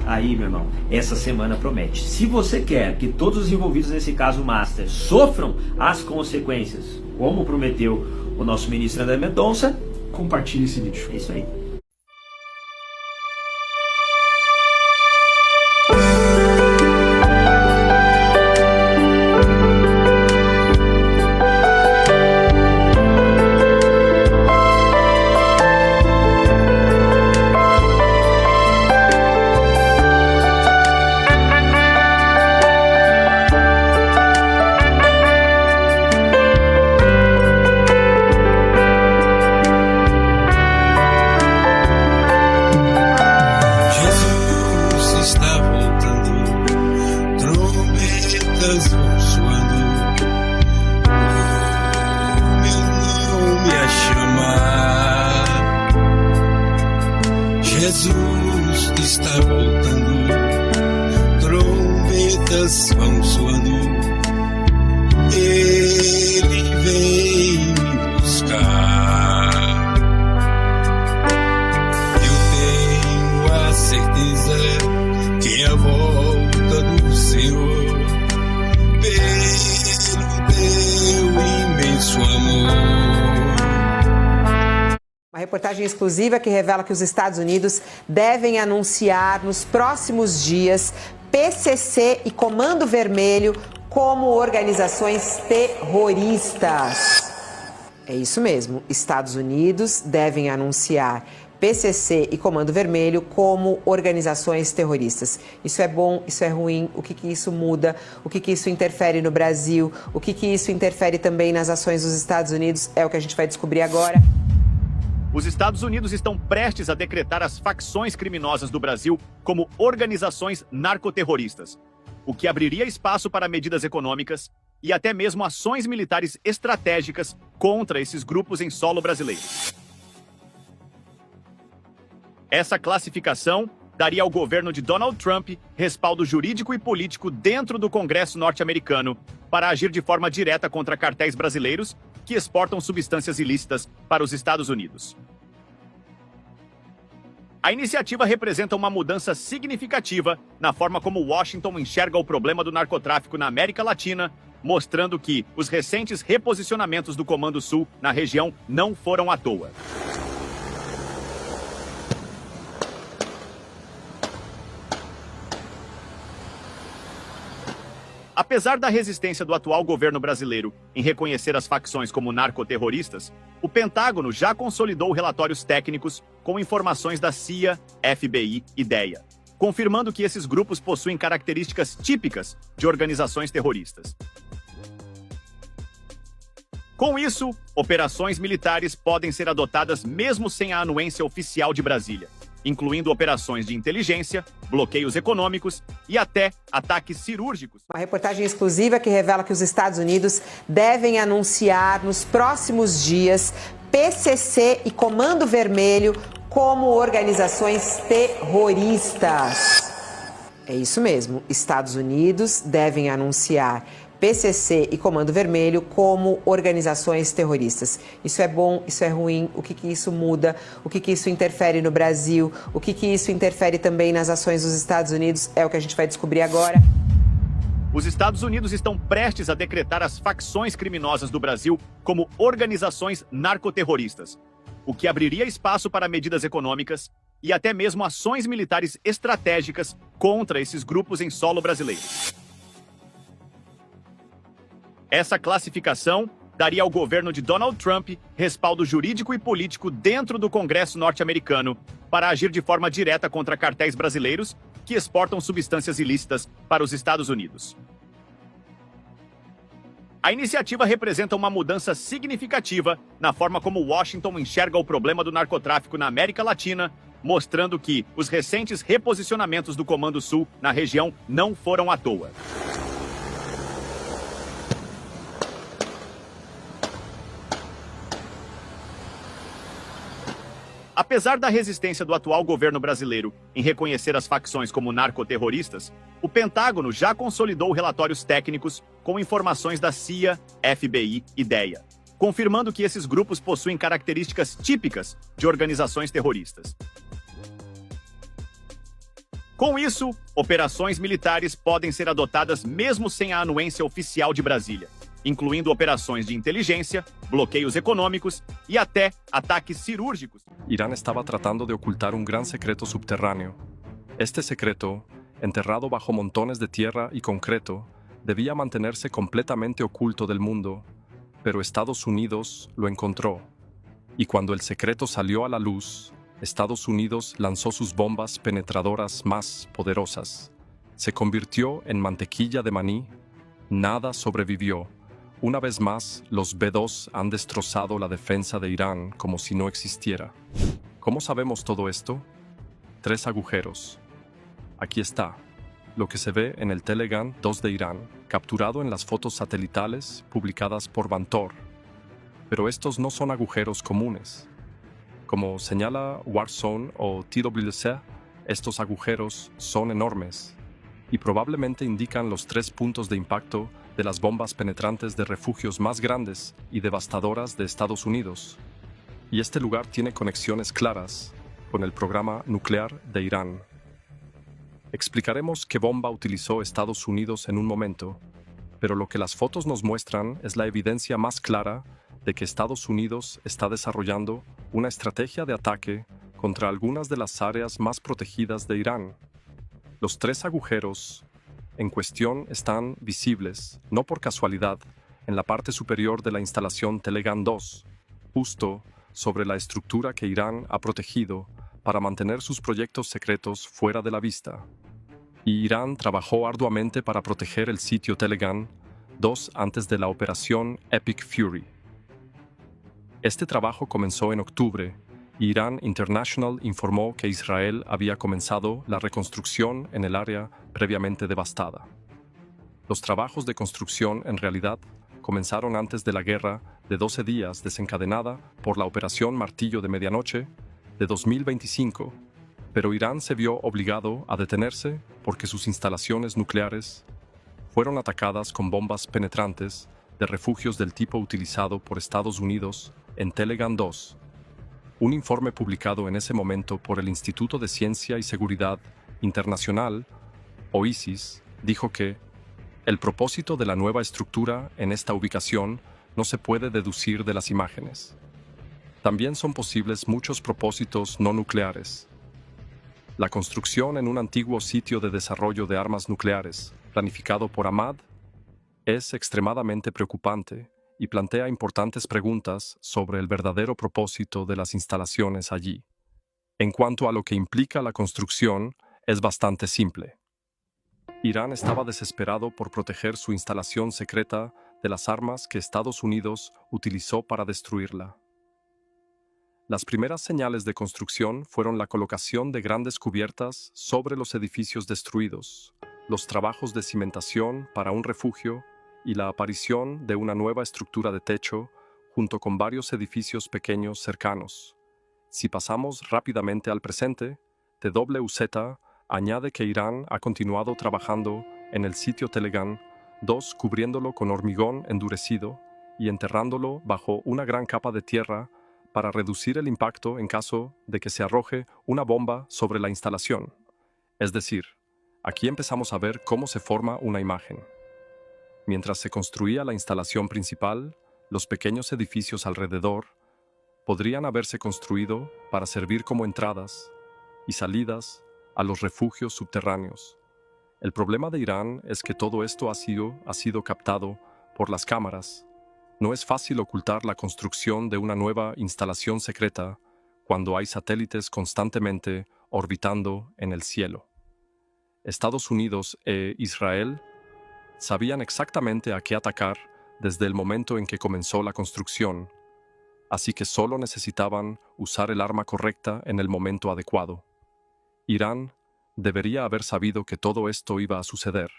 aí, meu irmão, essa semana promete. Se você quer que todos os envolvidos nesse caso Master sofram as consequências, como prometeu o nosso ministro André Mendonça, compartilhe esse vídeo. É isso aí. Jesus está voltando, trombetas vão soando, Ele vem me buscar. Eu tenho a certeza que a volta do Senhor, pelo teu imenso amor. Uma reportagem exclusiva que revela que os Estados Unidos devem anunciar nos próximos dias PCC e Comando Vermelho como organizações terroristas. É isso mesmo, Estados Unidos devem anunciar PCC e Comando Vermelho como organizações terroristas. Isso é bom, isso é ruim, o que isso muda, o que isso interfere no Brasil, o que isso interfere também nas ações dos Estados Unidos, é o que a gente vai descobrir agora. Os Estados Unidos estão prestes a decretar as facções criminosas do Brasil como organizações narcoterroristas, o que abriria espaço para medidas econômicas e até mesmo ações militares estratégicas contra esses grupos em solo brasileiro. Essa classificação daria ao governo de Donald Trump respaldo jurídico e político dentro do Congresso norte-americano para agir de forma direta contra cartéis brasileiros que exportam substâncias ilícitas para os Estados Unidos. A iniciativa representa uma mudança significativa na forma como Washington enxerga o problema do narcotráfico na América Latina, mostrando que os recentes reposicionamentos do Comando Sul na região não foram à toa. Apesar da resistência do atual governo brasileiro em reconhecer as facções como narcoterroristas, o Pentágono já consolidou relatórios técnicos com informações da CIA, FBI e DEA, confirmando que esses grupos possuem características típicas de organizações terroristas. Com isso, operações militares podem ser adotadas mesmo sem a anuência oficial de Brasília, incluindo operações de inteligência, bloqueios econômicos e até ataques cirúrgicos. Uma reportagem exclusiva que revela que os Estados Unidos devem anunciar nos próximos dias PCC e Comando Vermelho como organizações terroristas. É isso mesmo, Estados Unidos devem anunciar PCC e Comando Vermelho como organizações terroristas. Isso é bom, isso é ruim, o que isso muda, o que isso interfere no Brasil, o que isso interfere também nas ações dos Estados Unidos, é o que a gente vai descobrir agora. Os Estados Unidos estão prestes a decretar as facções criminosas do Brasil como organizações narcoterroristas, o que abriria espaço para medidas econômicas e até mesmo ações militares estratégicas contra esses grupos em solo brasileiro. Essa classificação daria ao governo de Donald Trump respaldo jurídico e político dentro do Congresso norte-americano para agir de forma direta contra cartéis brasileiros que exportam substâncias ilícitas para os Estados Unidos. A iniciativa representa uma mudança significativa na forma como Washington enxerga o problema do narcotráfico na América Latina, mostrando que os recentes reposicionamentos do Comando Sul na região não foram à toa. Apesar da resistência do atual governo brasileiro em reconhecer as facções como narcoterroristas, o Pentágono já consolidou relatórios técnicos com informações da CIA, FBI e DEA, confirmando que esses grupos possuem características típicas de organizações terroristas. Com isso, operações militares podem ser adotadas mesmo sem a anuência oficial de Brasília, incluindo operações de inteligência, bloqueios econômicos e até ataques cirúrgicos. Irán estaba tratando de ocultar un gran secreto subterráneo. Este secreto, enterrado bajo montones de tierra y concreto, debía mantenerse completamente oculto del mundo, pero Estados Unidos lo encontró. Y cuando el secreto salió a la luz, Estados Unidos lanzó sus bombas penetradoras más poderosas. Se convirtió en mantequilla de maní. Nada sobrevivió. Una vez más, los B-2 han destrozado la defensa de Irán como si no existiera. ¿Cómo sabemos todo esto? 3 agujeros. Aquí está, lo que se ve en el Telegram 2 de Irán, capturado en las fotos satelitales publicadas por Vantor. Pero estos no son agujeros comunes. Como señala Warzone o TWC, estos agujeros son enormes y probablemente indican los 3 puntos de impacto de las bombas penetrantes de refugios más grandes y devastadoras de Estados Unidos. Y este lugar tiene conexiones claras con el programa nuclear de Irán. Explicaremos qué bomba utilizó Estados Unidos en un momento, pero lo que las fotos nos muestran es la evidencia más clara de que Estados Unidos está desarrollando una estrategia de ataque contra algunas de las áreas más protegidas de Irán. Los 3 agujeros en cuestión están visibles, no por casualidad, en la parte superior de la instalación Telegram 2, justo sobre la estructura que Irán ha protegido para mantener sus proyectos secretos fuera de la vista. Y Irán trabajó arduamente para proteger el sitio Telegram 2 antes de la operación Epic Fury. Este trabajo comenzó en octubre. Irán International informó que Israel había comenzado la reconstrucción en el área previamente devastada. Los trabajos de construcción en realidad comenzaron antes de la guerra de 12 días desencadenada por la Operación Martillo de Medianoche de 2025, pero Irán se vio obligado a detenerse porque sus instalaciones nucleares fueron atacadas con bombas penetrantes de refugios del tipo utilizado por Estados Unidos en Telegram 2. Un informe publicado en ese momento por el Instituto de Ciencia y Seguridad Internacional, o ISIS, dijo que el propósito de la nueva estructura en esta ubicación no se puede deducir de las imágenes. También son posibles muchos propósitos no nucleares. La construcción en un antiguo sitio de desarrollo de armas nucleares, planificado por Ahmad, es extremadamente preocupante y plantea importantes preguntas sobre el verdadero propósito de las instalaciones allí. En cuanto a lo que implica la construcción, es bastante simple. Irán estaba desesperado por proteger su instalación secreta de las armas que Estados Unidos utilizó para destruirla. Las primeras señales de construcción fueron la colocación de grandes cubiertas sobre los edificios destruidos, los trabajos de cimentación para un refugio y la aparición de una nueva estructura de techo junto con varios edificios pequeños cercanos. Si pasamos rápidamente al presente, TWZ añade que Irán ha continuado trabajando en el sitio Telegan 2, cubriéndolo con hormigón endurecido y enterrándolo bajo una gran capa de tierra para reducir el impacto en caso de que se arroje una bomba sobre la instalación. Es decir, aquí empezamos a ver cómo se forma una imagen. Mientras se construía la instalación principal, los pequeños edificios alrededor podrían haberse construido para servir como entradas y salidas a los refugios subterráneos. El problema de Irán es que todo esto ha sido captado por las cámaras. No es fácil ocultar la construcción de una nueva instalación secreta cuando hay satélites constantemente orbitando en el cielo. Estados Unidos e Israel sabían exactamente a qué atacar desde el momento en que comenzó la construcción, así que solo necesitaban usar el arma correcta en el momento adecuado. Irán debería haber sabido que todo esto iba a suceder.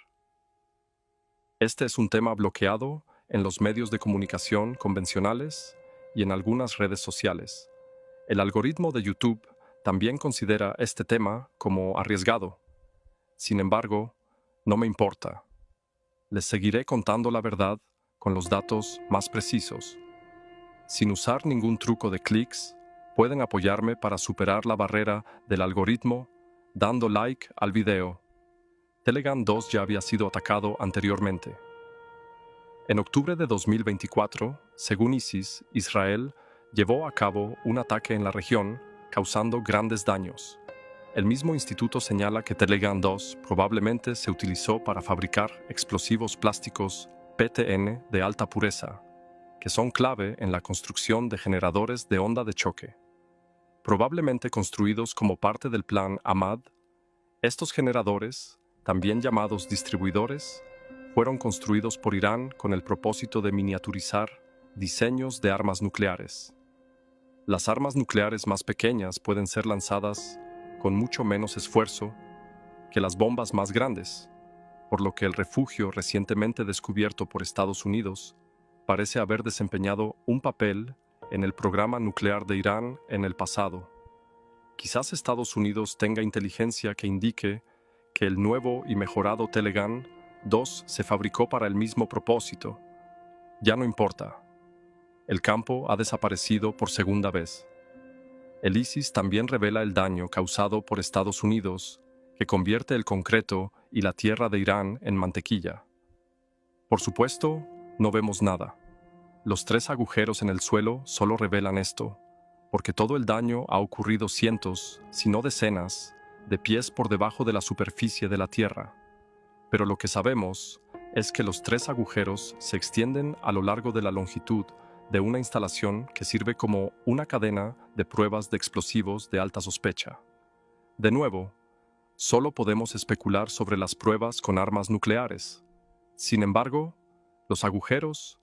Este es un tema bloqueado en los medios de comunicación convencionales y en algunas redes sociales. El algoritmo de YouTube también considera este tema como arriesgado. Sin embargo, no me importa. Les seguiré contando la verdad con los datos más precisos. Sin usar ningún truco de clics, pueden apoyarme para superar la barrera del algoritmo dando like al video. Telegram 2 ya había sido atacado anteriormente. En octubre de 2024, según ISIS, Israel llevó a cabo un ataque en la región, causando grandes daños. El mismo instituto señala que Telegram 2 probablemente se utilizó para fabricar explosivos plásticos PTN de alta pureza, que son clave en la construcción de generadores de onda de choque. Probablemente construidos como parte del plan Ahmad, estos generadores, también llamados distribuidores, fueron construidos por Irán con el propósito de miniaturizar diseños de armas nucleares. Las armas nucleares más pequeñas pueden ser lanzadas con mucho menos esfuerzo que las bombas más grandes, por lo que el refugio recientemente descubierto por Estados Unidos parece haber desempeñado un papel en el programa nuclear de Irán en el pasado. Quizás Estados Unidos tenga inteligencia que indique que el nuevo y mejorado Telegram 2 se fabricó para el mismo propósito. Ya no importa. El campo ha desaparecido por segunda vez. El ISIS también revela el daño causado por Estados Unidos, que convierte el concreto y la tierra de Irán en mantequilla. Por supuesto, no vemos nada. Los 3 agujeros en el suelo solo revelan esto, porque todo el daño ha ocurrido cientos, si no decenas, de pies por debajo de la superficie de la tierra. Pero lo que sabemos es que los 3 agujeros se extienden a lo largo de la longitud de una instalación que sirve como una cadena de pruebas de explosivos de alta sospecha. De nuevo, solo podemos especular sobre las pruebas con armas nucleares. Sin embargo, los agujeros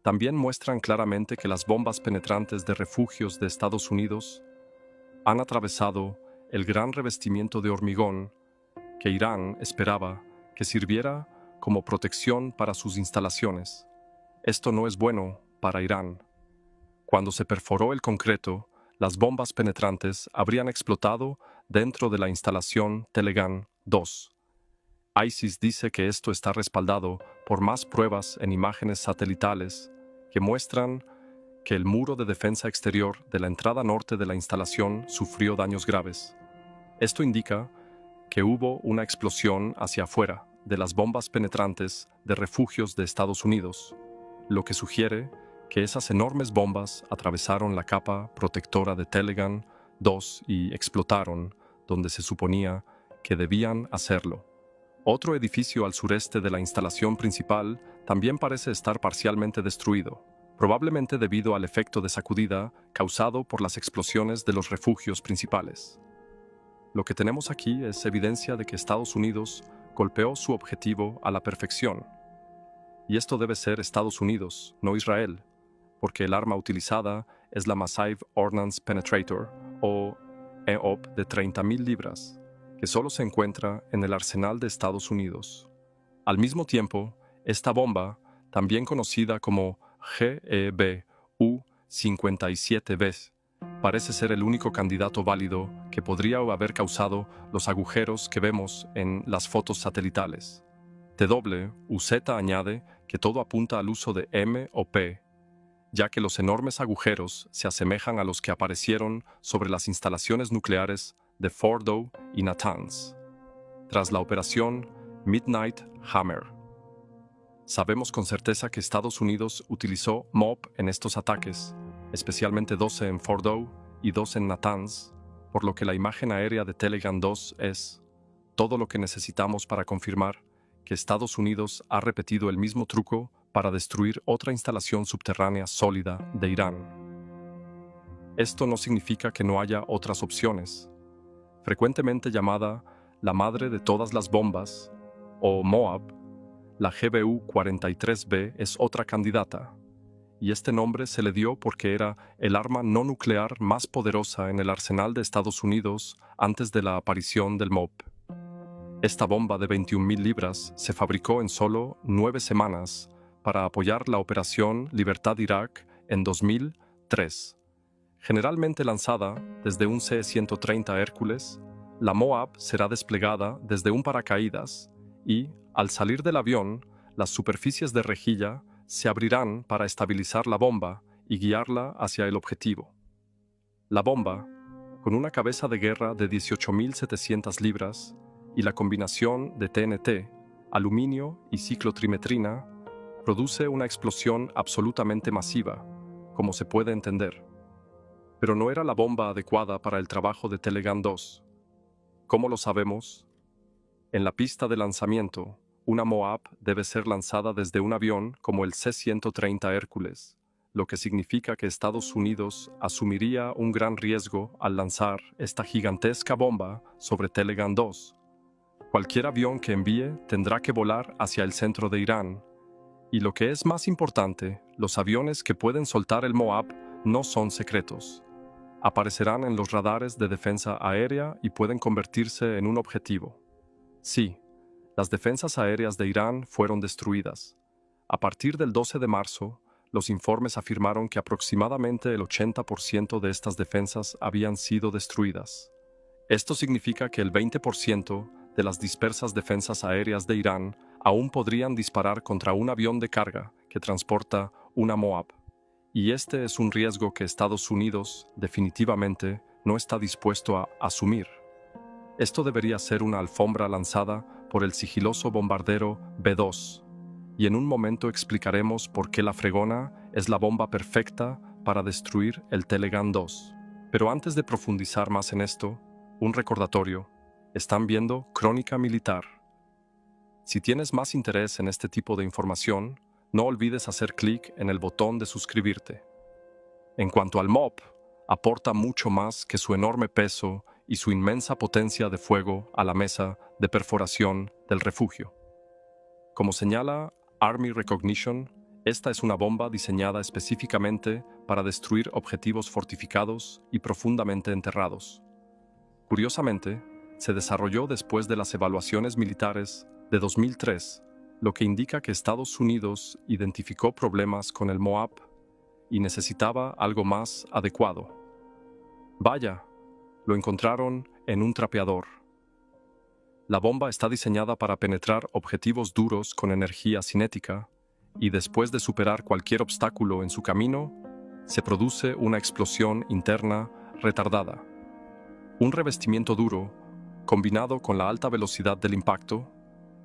también muestran claramente que las bombas penetrantes de refugios de Estados Unidos han atravesado el gran revestimiento de hormigón que Irán esperaba que sirviera como protección para sus instalaciones. Esto no es bueno para Irán. Cuando se perforó el concreto, las bombas penetrantes habrían explotado dentro de la instalación Telegram 2. ISIS dice que esto está respaldado por más pruebas en imágenes satelitales que muestran que el muro de defensa exterior de la entrada norte de la instalación sufrió daños graves. Esto indica que hubo una explosión hacia afuera de las bombas penetrantes de refugios de Estados Unidos, lo que sugiere que esas enormes bombas atravesaron la capa protectora de Telegram 2 y explotaron donde se suponía que debían hacerlo. Otro edificio al sureste de la instalación principal también parece estar parcialmente destruido, probablemente debido al efecto de sacudida causado por las explosiones de los refugios principales. Lo que tenemos aquí es evidencia de que Estados Unidos golpeó su objetivo a la perfección. Y esto debe ser Estados Unidos, no Israel, porque el arma utilizada es la Massive Ordnance Penetrator, o EOP de 30.000 libras, que solo se encuentra en el arsenal de Estados Unidos. Al mismo tiempo, esta bomba, también conocida como GEB-U-57B, parece ser el único candidato válido que podría haber causado los agujeros que vemos en las fotos satelitales. TWUZ añade que todo apunta al uso de M o P, ya que los enormes agujeros se asemejan a los que aparecieron sobre las instalaciones nucleares de Fordow y Natanz, tras la operación Midnight Hammer. Sabemos con certeza que Estados Unidos utilizó MOP en estos ataques, especialmente 12 en Fordow y 2 en Natanz, por lo que la imagen aérea de Telegram 2 es todo lo que necesitamos para confirmar que Estados Unidos ha repetido el mismo truco para destruir otra instalación subterránea sólida de Irán. Esto no significa que no haya otras opciones. Frecuentemente llamada la madre de todas las bombas, o Moab, la GBU-43B es otra candidata, y este nombre se le dio porque era el arma no nuclear más poderosa en el arsenal de Estados Unidos antes de la aparición del MOP. Esta bomba de 21.000 libras se fabricó en solo 9 semanas para apoyar la Operación Libertad Irak en 2003. Generalmente lanzada desde un C-130 Hércules, la Moab será desplegada desde un paracaídas y, al salir del avión, las superficies de rejilla se abrirán para estabilizar la bomba y guiarla hacia el objetivo. La bomba, con una cabeza de guerra de 18.700 libras y la combinación de TNT, aluminio y ciclotrimetrina, produce una explosión absolutamente masiva, como se puede entender. Pero no era la bomba adecuada para el trabajo de Telegram 2. ¿Cómo lo sabemos? En la pista de lanzamiento, una Moab debe ser lanzada desde un avión como el C-130 Hércules, lo que significa que Estados Unidos asumiría un gran riesgo al lanzar esta gigantesca bomba sobre Telegram 2. Cualquier avión que envíe tendrá que volar hacia el centro de Irán, y lo que es más importante, los aviones que pueden soltar el Moab no son secretos. Aparecerán en los radares de defensa aérea y pueden convertirse en un objetivo. Sí, las defensas aéreas de Irán fueron destruidas. A partir del 12 de marzo, los informes afirmaron que aproximadamente el 80% de estas defensas habían sido destruidas. Esto significa que el 20% de las dispersas defensas aéreas de Irán aún podrían disparar contra un avión de carga que transporta una Moab. Y este es un riesgo que Estados Unidos definitivamente no está dispuesto a asumir. Esto debería ser una alfombra lanzada por el sigiloso bombardero B-2, y en un momento explicaremos por qué la fregona es la bomba perfecta para destruir el Telegram 2. Pero antes de profundizar más en esto, un recordatorio. Están viendo Crónica Militar. Si tienes más interés en este tipo de información, no olvides hacer clic en el botón de suscribirte. En cuanto al MOP, aporta mucho más que su enorme peso y su inmensa potencia de fuego a la mesa de perforación del refugio. Como señala Army Recognition, esta es una bomba diseñada específicamente para destruir objetivos fortificados y profundamente enterrados. Curiosamente, se desarrolló después de las evaluaciones militares de 2003, lo que indica que Estados Unidos identificó problemas con el Moab y necesitaba algo más adecuado. Vaya, lo encontraron en un trapeador. La bomba está diseñada para penetrar objetivos duros con energía cinética y después de superar cualquier obstáculo en su camino, se produce una explosión interna retardada. Un revestimiento duro, combinado con la alta velocidad del impacto,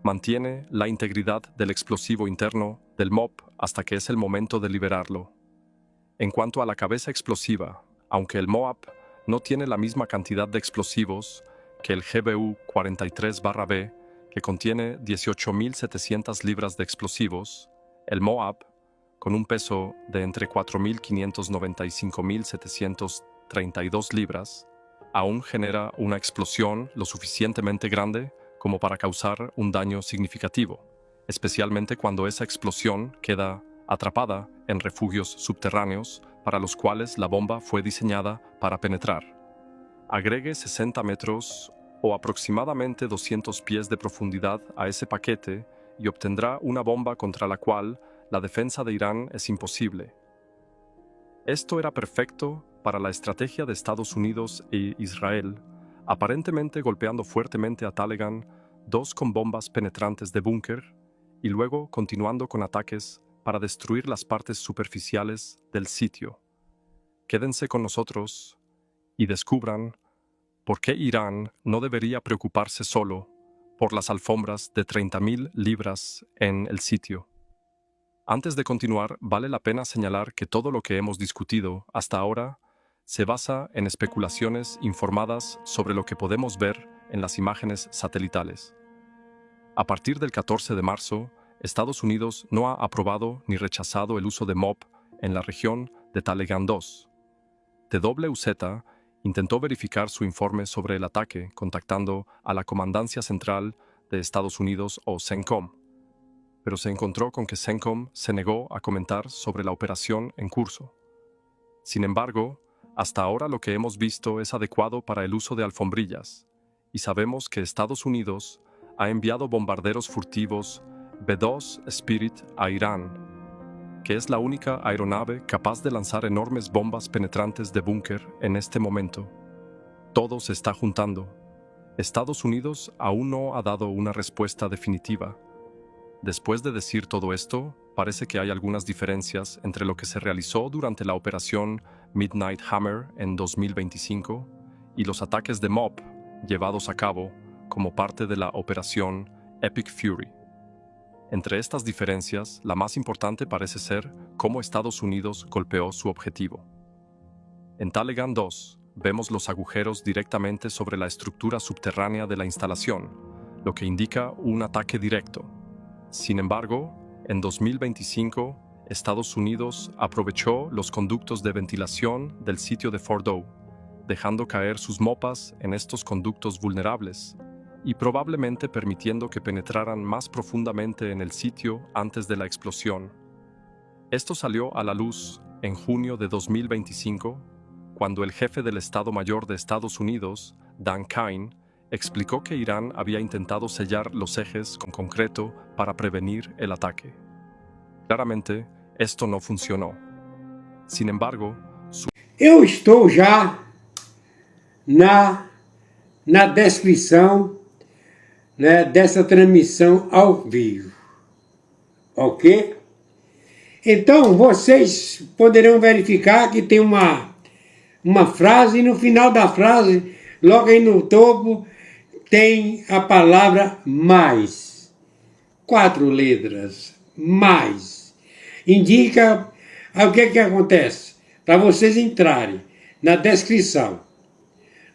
mantiene la integridad del explosivo interno del MOP hasta que es el momento de liberarlo. En cuanto a la cabeza explosiva, aunque el Moab no tiene la misma cantidad de explosivos que el GBU-43-B, que contiene 18.700 libras de explosivos, el Moab, con un peso de entre 4.590 y 5.732 libras, aún genera una explosión lo suficientemente grande como para causar un daño significativo. especialmente cuando esa explosión queda atrapada en refugios subterráneos para los cuales la bomba fue diseñada para penetrar. Agregue 60 metros o aproximadamente 200 pies de profundidad a ese paquete y obtendrá una bomba contra la cual la defensa de Irán es imposible. Esto era perfecto para la estrategia de Estados Unidos e Israel, aparentemente golpeando fuertemente a Talegan, 2 con bombas penetrantes de búnker, y luego continuando con ataques para destruir las partes superficiales del sitio. Quédense con nosotros y descubran por qué Irán no debería preocuparse solo por las alfombras de 30.000 libras en el sitio. Antes de continuar, vale la pena señalar que todo lo que hemos discutido hasta ahora se basa en especulaciones informadas sobre lo que podemos ver en las imágenes satelitales. A partir del 14 de marzo, Estados Unidos no ha aprobado ni rechazado el uso de MOP en la región de Talegan 2. TWZ intentó verificar su informe sobre el ataque contactando a la Comandancia Central de Estados Unidos o CENTCOM, pero se encontró con que CENTCOM se negó a comentar sobre la operación en curso. Sin embargo, hasta ahora lo que hemos visto es adecuado para el uso de alfombrillas, y sabemos que Estados Unidos ha enviado bombarderos furtivos B-2 Spirit a Irán, que es la única aeronave capaz de lanzar enormes bombas penetrantes de búnker en este momento. Todo se está juntando. Estados Unidos aún no ha dado una respuesta definitiva. Después de decir todo esto, parece que hay algunas diferencias entre lo que se realizó durante la operación Midnight Hammer en 2025 y los ataques de MOP llevados a cabo como parte de la operación Epic Fury. Entre estas diferencias, la más importante parece ser cómo Estados Unidos golpeó su objetivo. En Talegan 2, vemos los agujeros directamente sobre la estructura subterránea de la instalación, lo que indica un ataque directo. Sin embargo, en 2025, Estados Unidos aprovechó los conductos de ventilación del sitio de Fordow, dejando caer sus mopas en estos conductos vulnerables y probablemente permitiendo que penetraran más profundamente en el sitio antes de la explosión. Esto salió a la luz en junio de 2025, cuando el jefe del Estado Mayor de Estados Unidos, Dan Kine, explicó que Irán había intentado sellar los ejes con concreto para prevenir el ataque. Claramente, esto no funcionó. Sin embargo, Eu estou já na descrição, né, dessa transmissão ao vivo, ok? Então, vocês poderão verificar que tem uma frase, e no final da frase, logo aí no topo, tem a palavra mais. 4 letras, mais. Indica o que acontece. Para vocês entrarem na descrição,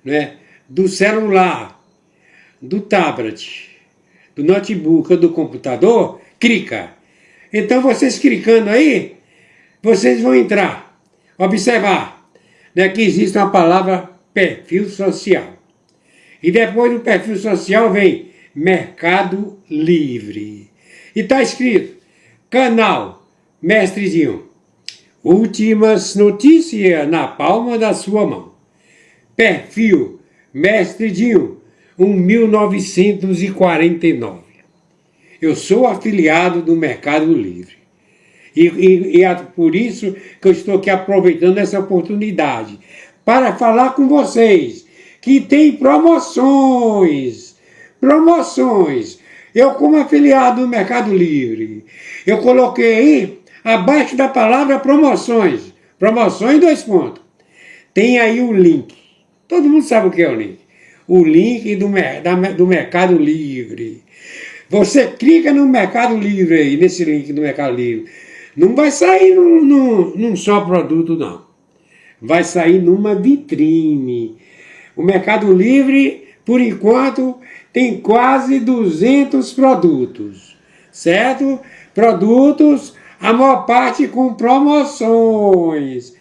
né, do celular, do tablet, do notebook ou do computador, clica. Então vocês clicando aí, vocês vão entrar, observar, né, que existe uma palavra perfil social. E depois do perfil social vem Mercado Livre. E está escrito, canal Mestrezinho. Últimas notícias na palma da sua mão. Perfil Mestrezinho, 1949. Eu sou afiliado do Mercado Livre. E é por isso que eu estou aqui aproveitando essa oportunidade para falar com vocês que tem promoções. Eu, como afiliado do Mercado Livre, eu coloquei aí, abaixo da palavra promoções, 2 pontos. Tem aí o link. Todo mundo sabe o que é o link. O link do Mercado Livre. Você clica no Mercado Livre aí, nesse link do Mercado Livre. Não vai sair num só produto, não. Vai sair numa vitrine. O Mercado Livre, por enquanto, tem quase 200 produtos, certo? Produtos, a maior parte com promoções.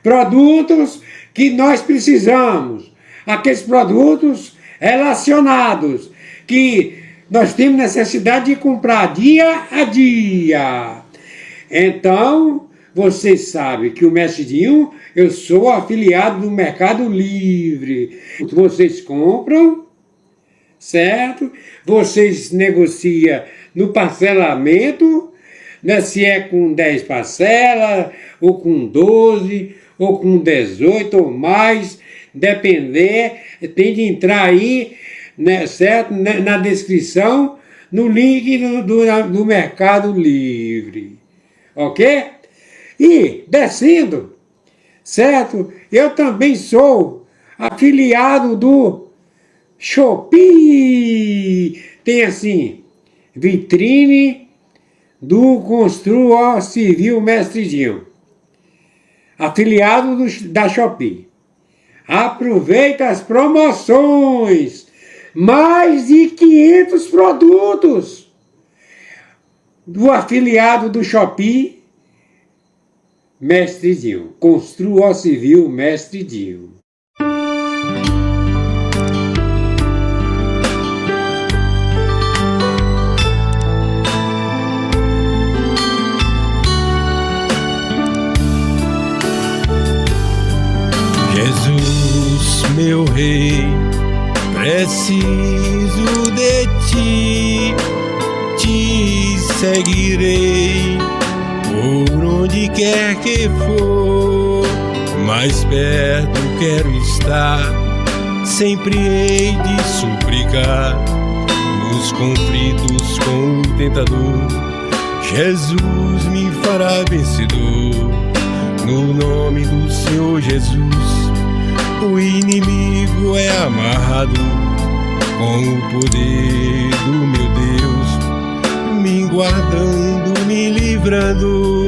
Produtos que nós precisamos. Aqueles produtos relacionados, que nós temos necessidade de comprar dia a dia. Então, vocês sabem que o Mestre Dinho, eu sou afiliado do Mercado Livre. Vocês compram, certo? Vocês negociam no parcelamento, né? Se é com 10 parcelas, ou com 12, ou com 18 ou mais, depender, tem de entrar aí, né, certo? Na descrição, no link do Mercado Livre. Ok? E, descendo, certo? Eu também sou afiliado do Shopee. Tem assim, vitrine do Construa Civil Mestre Dinho. Afiliado da Shopee. Aproveita as promoções. Mais de 500 produtos do afiliado do Shopee Mestre Dinho. Construa Civil Mestre Dinho. Jesus, meu rei, preciso de ti, te seguirei por onde quer que for, mais perto quero estar, sempre hei de suplicar, nos conflitos com o tentador, Jesus me fará vencedor, no nome do Senhor Jesus. O inimigo é amarrado com o poder do meu Deus, me guardando, me livrando.